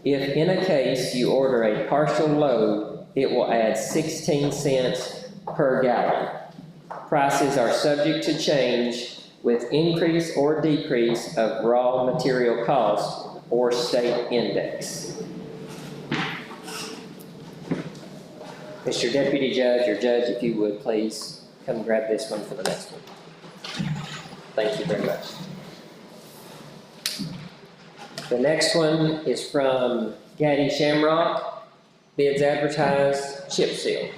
If in a case you order a partial load, it will add 16 cents per gallon. Prices are subject to change with increase or decrease of raw material cost or state index. Mr. Deputy Judge or Judge, if you would please come grab this one for the next one. Thank you very much. The next one is from Gaddy Shamrock, bids advertised, chip seal.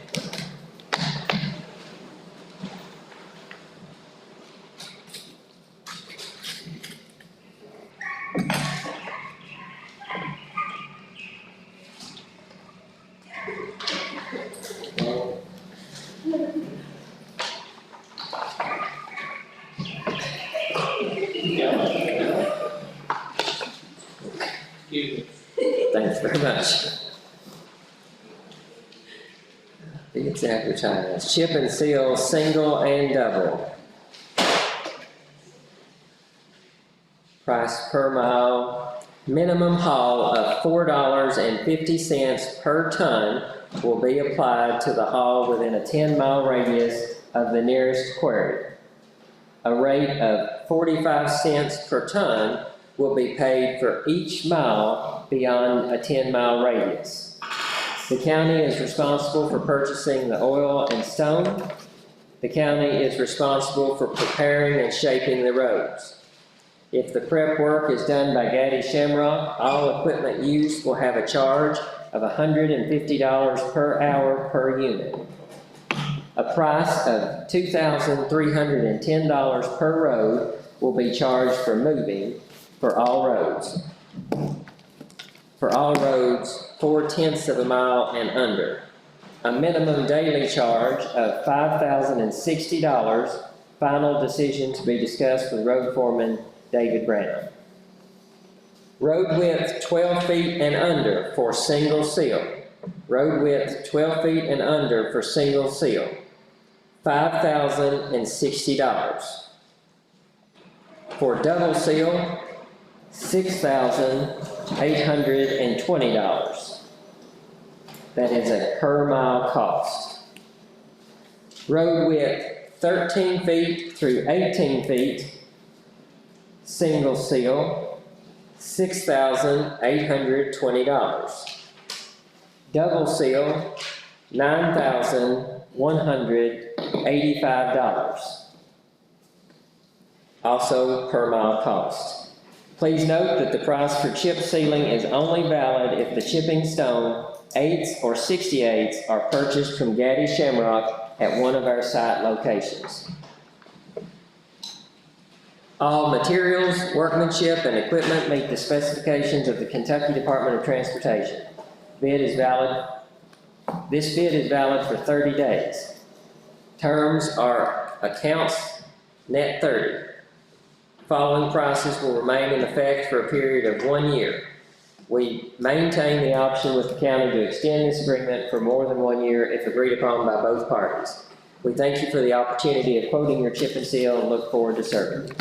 very much. Bids advertised, chip and seal, single and double. Price per mile, minimum haul of $4.50 per ton will be applied to the haul within a 10-mile radius of the nearest quarry. A rate of 45 cents per ton will be paid for each mile beyond a 10-mile radius. The county is responsible for purchasing the oil and stone. The county is responsible for preparing and shaping the roads. If the prep work is done by Gaddy Shamrock, all equipment used will have a charge of $150 per hour per unit. A price of $2,310 per road will be charged for moving for all roads. For all roads 4/10 of a mile and under. A minimum daily charge of $5,060. Final decision to be discussed with road foreman David Brown. Road width 12 feet and under for single seal. Road width 12 feet and under for single seal. $5,060. For double seal, $6,820. That is a per mile cost. Road width 13 feet through 18 feet, single seal, $6,820. Double seal, $9,185. Also per mile cost. Please note that the price for chip sealing is only valid if the chipping stone 8s or 68s are purchased from Gaddy Shamrock at one of our site locations. All materials, workmanship, and equipment meet the specifications of the Kentucky Department of Transportation. This bid is valid for 30 days. Terms are accounts net 30. Following prices will remain in effect for a period of 1 year. We maintain the option with the county to extend this agreement for more than 1 year if agreed upon by both parties. We thank you for the opportunity of quoting your chip and seal and look forward to serving you.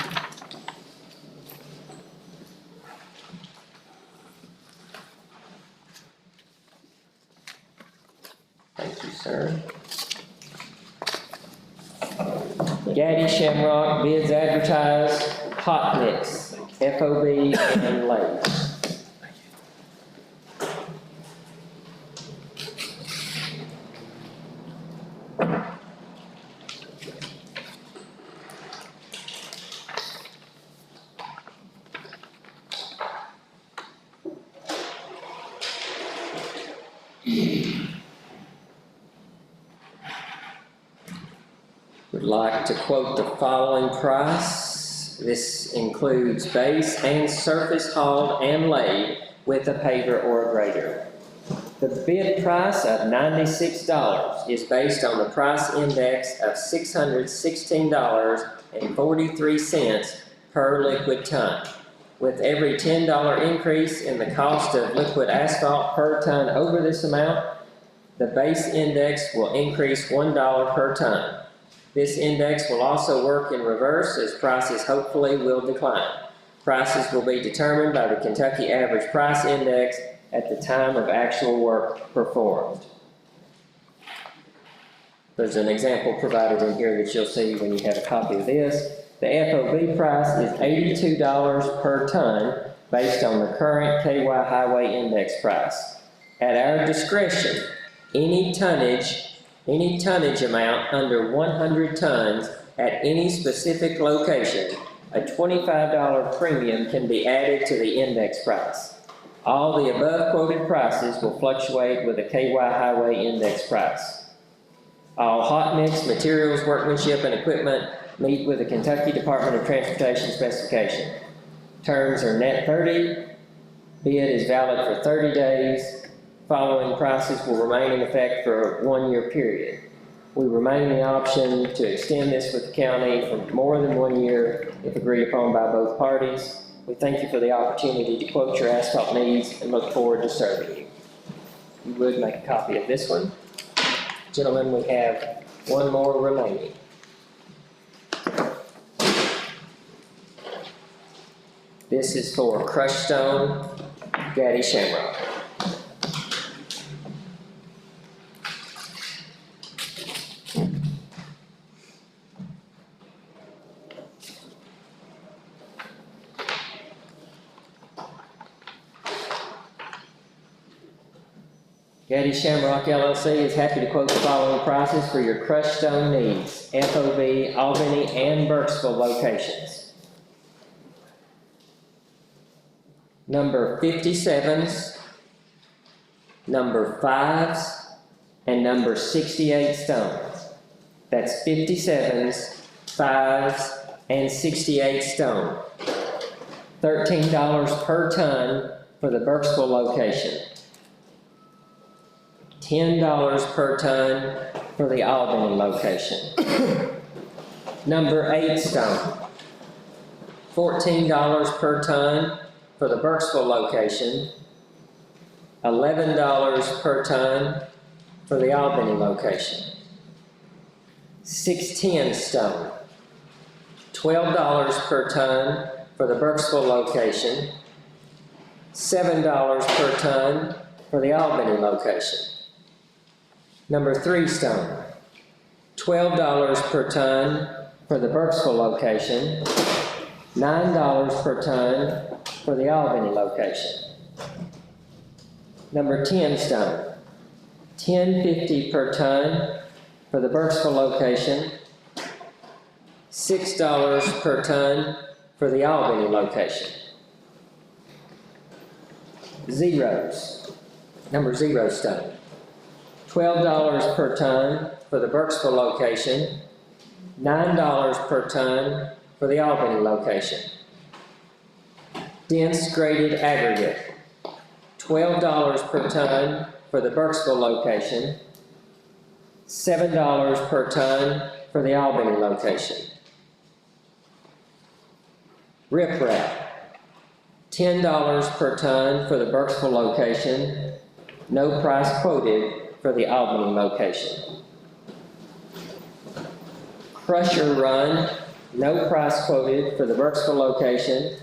Thank you, sir. Gaddy Shamrock bids advertised, hot mix, FOB and Lay's. Would like to quote the following price. This includes base and surface hauled and laid with a paver or a grader. The bid price of $96 is based on the price index of $616.43 per liquid ton. With every $10 increase in the cost of liquid asphalt per ton over this amount, the base index will increase $1 per ton. This index will also work in reverse as prices hopefully will decline. Prices will be determined by the Kentucky Average Price Index at the time of actual work performed. There's an example provided in here that you'll see when you have a copy of this. The FOB price is $82 per ton based on the current KY Highway Index price. At our discretion, any tonnage amount under 100 tons at any specific location, a $25 premium can be added to the index price. All the above quoted prices will fluctuate with the KY Highway Index price. All hot mix materials, workmanship, and equipment meet with the Kentucky Department of Transportation specification. Terms are net 30. Bid is valid for 30 days. Following prices will remain in effect for a 1 year period. We remain the option to extend this with the county for more than 1 year if agreed upon by both parties. We thank you for the opportunity to quote your asphalt needs and look forward to serving you. You would make a copy of this one. Gentlemen, we have one more remaining. This is for crushed stone, Gaddy Shamrock. Gaddy Shamrock LLC is happy to quote the following prices for your crushed stone needs, FOB, Albany, and Burkesville locations. Number 57s, number 5s, and number 68 stones. That's 57s, 5s, and 68 stone. $13 per ton for the Burkesville location. $10 per ton for the Albany location. Number 8 stone, $14 per ton for the Burkesville location, $11 per ton for the Albany location. 610 stone, $12 per ton for the Burkesville location, $7 per ton for the Albany location. Number 3 stone, $12 per ton for the Burkesville location, $9 per ton for the Albany location. Number 10 stone, $10.50 per ton for the Burkesville location, $6 per ton for the Albany location. Zeros, number 0 stone, $12 per ton for the Burkesville location, $9 per ton for the Albany location. Dense graded aggregate, $12 per ton for the Burkesville location, $7 per ton for the Albany location. Riprap, $10 per ton for the Burkesville location, no price quoted for the Albany location. Crusher run, no price quoted for the Burkesville location,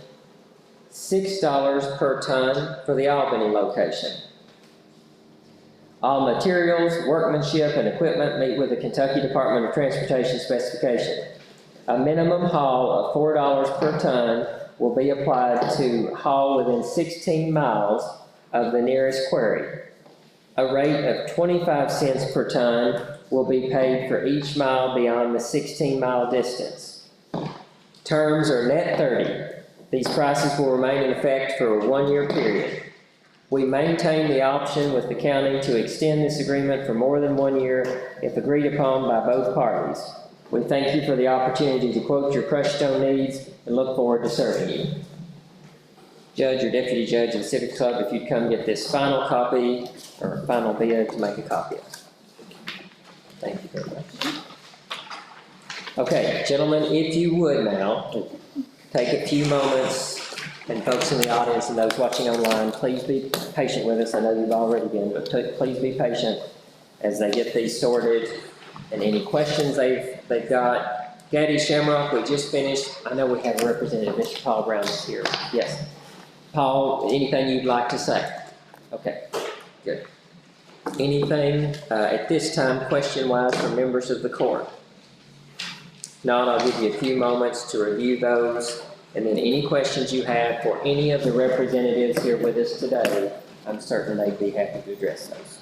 $6 per ton for the Albany location. All materials, workmanship, and equipment meet with the Kentucky Department of Transportation specification. A minimum haul of $4 per ton will be applied to haul within 16 miles of the nearest quarry. A rate of 25 cents per ton will be paid for each mile beyond the 16-mile distance. Terms are net 30. These prices will remain in effect for a 1-year period. We maintain the option with the county to extend this agreement for more than 1 year if agreed upon by both parties. We thank you for the opportunity to quote your crushed stone needs and look forward to serving you. Judge or Deputy Judge of the Civic Club, if you'd come get this final copy or final bid to make a copy of. Thank you very much. Okay, gentlemen, if you would now, take a few moments, and folks in the audience and those watching online, please be patient with us. I know you've already been, but please be patient as they get these sorted and any questions they've got. Gaddy Shamrock, we just finished. I know we have a representative, Mr. Paul Brown is here. Yes. Paul, anything you'd like to say? Okay, good. Anything at this time, question-wise, from members of the court? If not, I'll give you a few moments to review those, and then any questions you have for any of the representatives here with us today, I'm certain they'd be happy to address those.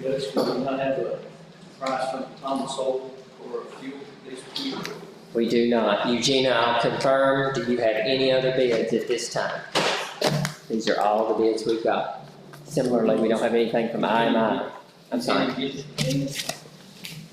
Judge, we do not have a price from Thomas Oil for fuel this year. We do not. Eugenia, I'll confirm, do you have any other bids at this time? These are all the bids we've got. Similarly, we don't have anything from IMI. I'm sorry.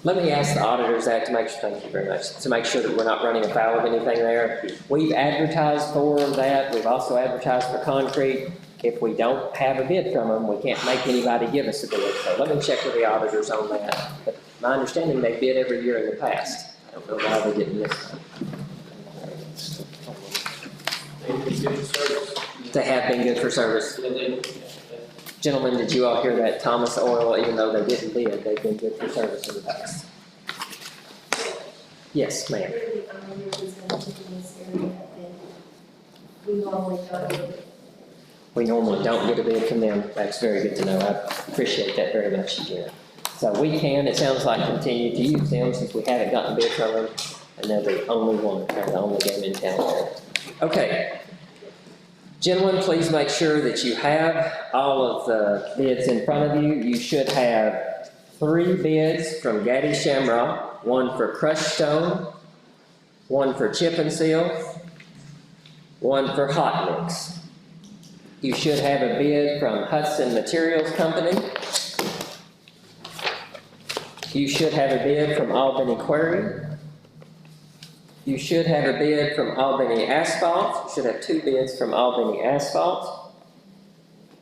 Let me ask the auditors that to make sure, thank you very much, to make sure that we're not running afoul of anything there. We've advertised for that. We've also advertised for concrete. If we don't have a bid from them, we can't make anybody give us a bid. So let me check with the auditors on that. But my understanding, they bid every year in the past. I don't know why they didn't this time. good service. They have been good for service. Yeah, they- Gentlemen, did you all hear that? Thomas Oil, even though they didn't bid, they've been good for service in the past. Yes, ma'am. We normally don't get a bid from them. That's very good to know. I appreciate that very much, again. So we can, it sounds like, continue to use them since we haven't gotten a bid from them. And they're the only one, they're the only game in town there. Okay. Gentlemen, please make sure that you have all of the bids in front of you. You should have 3 bids from Gaddy Shamrock, 1 for crushed stone, 1 for chip and seal, 1 for hot mix. You should have a bid from Hudson Materials Company. You should have a bid from Albany Quarry. You should have a bid from Albany Asphalt. You should have 2 bids from Albany Asphalt.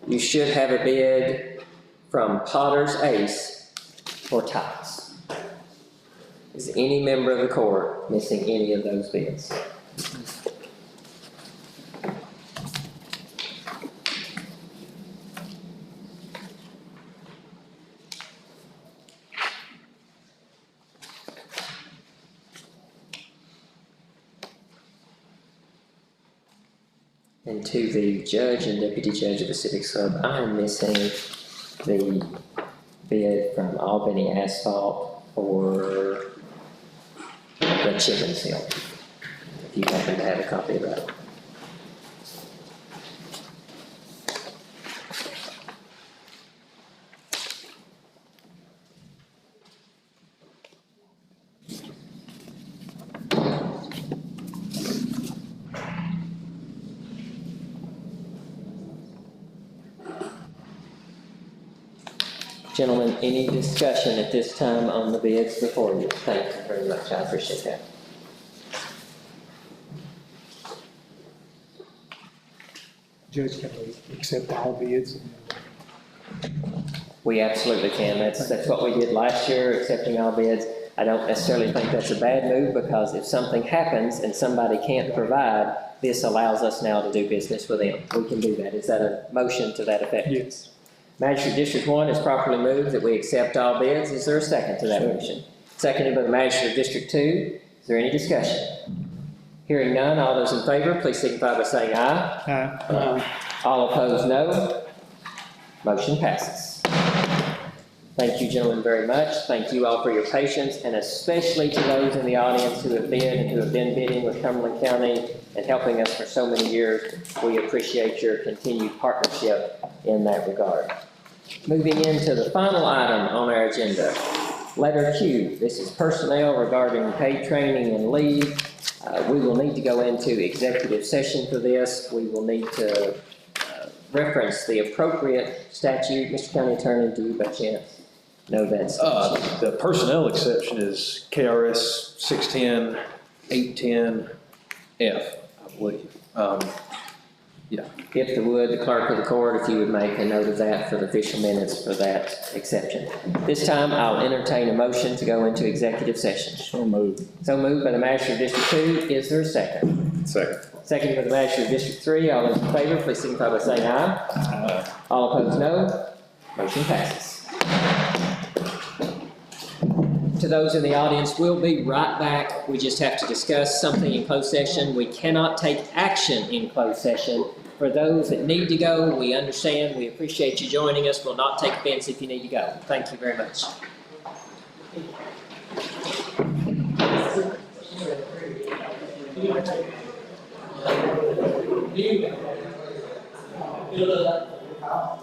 You should have a bid from Potter's Ace for tiles. Is any member of the court missing any of those bids? And to the judge and deputy judge of the Civic Club, I am missing the bid from Albany Asphalt for the chip and seal. If you happen to have a copy of that. Gentlemen, any discussion at this time on the bids before you? Thank you very much, I appreciate that. Judge, can we accept all bids? We absolutely can. That's what we did last year, accepting all bids. I don't necessarily think that's a bad move because if something happens and somebody can't provide, this allows us now to do business with them. We can do that. Is that a motion to that effect? Yes. Magistrate District 1 is properly moved that we accept all bids. Is there a second to that motion? Seconded by the Magistrate District 2. Is there any discussion? Hearing none, all those in favor, please signify by saying aye. Aye. All opposed, no. Motion passes. Thank you, gentlemen, very much. Thank you all for your patience, and especially to those in the audience who have bid and who have been bidding with Cumberland County and helping us for so many years. We appreciate your continued partnership in that regard. Moving into the final item on our agenda, letter Q. This is personnel regarding paid training and leave. We will need to go into executive session for this. We will need to reference the appropriate statute. Mr. County Attorney, do you by chance know that statute? The personnel exception is KRS 610-810F, I believe. Yeah. If the would, the clerk of the court, if you would make a note of that for the official minutes for that exception. This time, I'll entertain a motion to go into executive session. So moved. So moved by the Magistrate of District 2. Is there a second? Second. Second by the Magistrate of District 3. All those in favor, please signify by saying aye. Aye. All opposed, no. Motion passes. To those in the audience, we'll be right back. We just have to discuss something in closed session. We cannot take action in closed session. For those that need to go, we understand. We appreciate you joining us. We'll not take offense if you need to go. Thank you very much.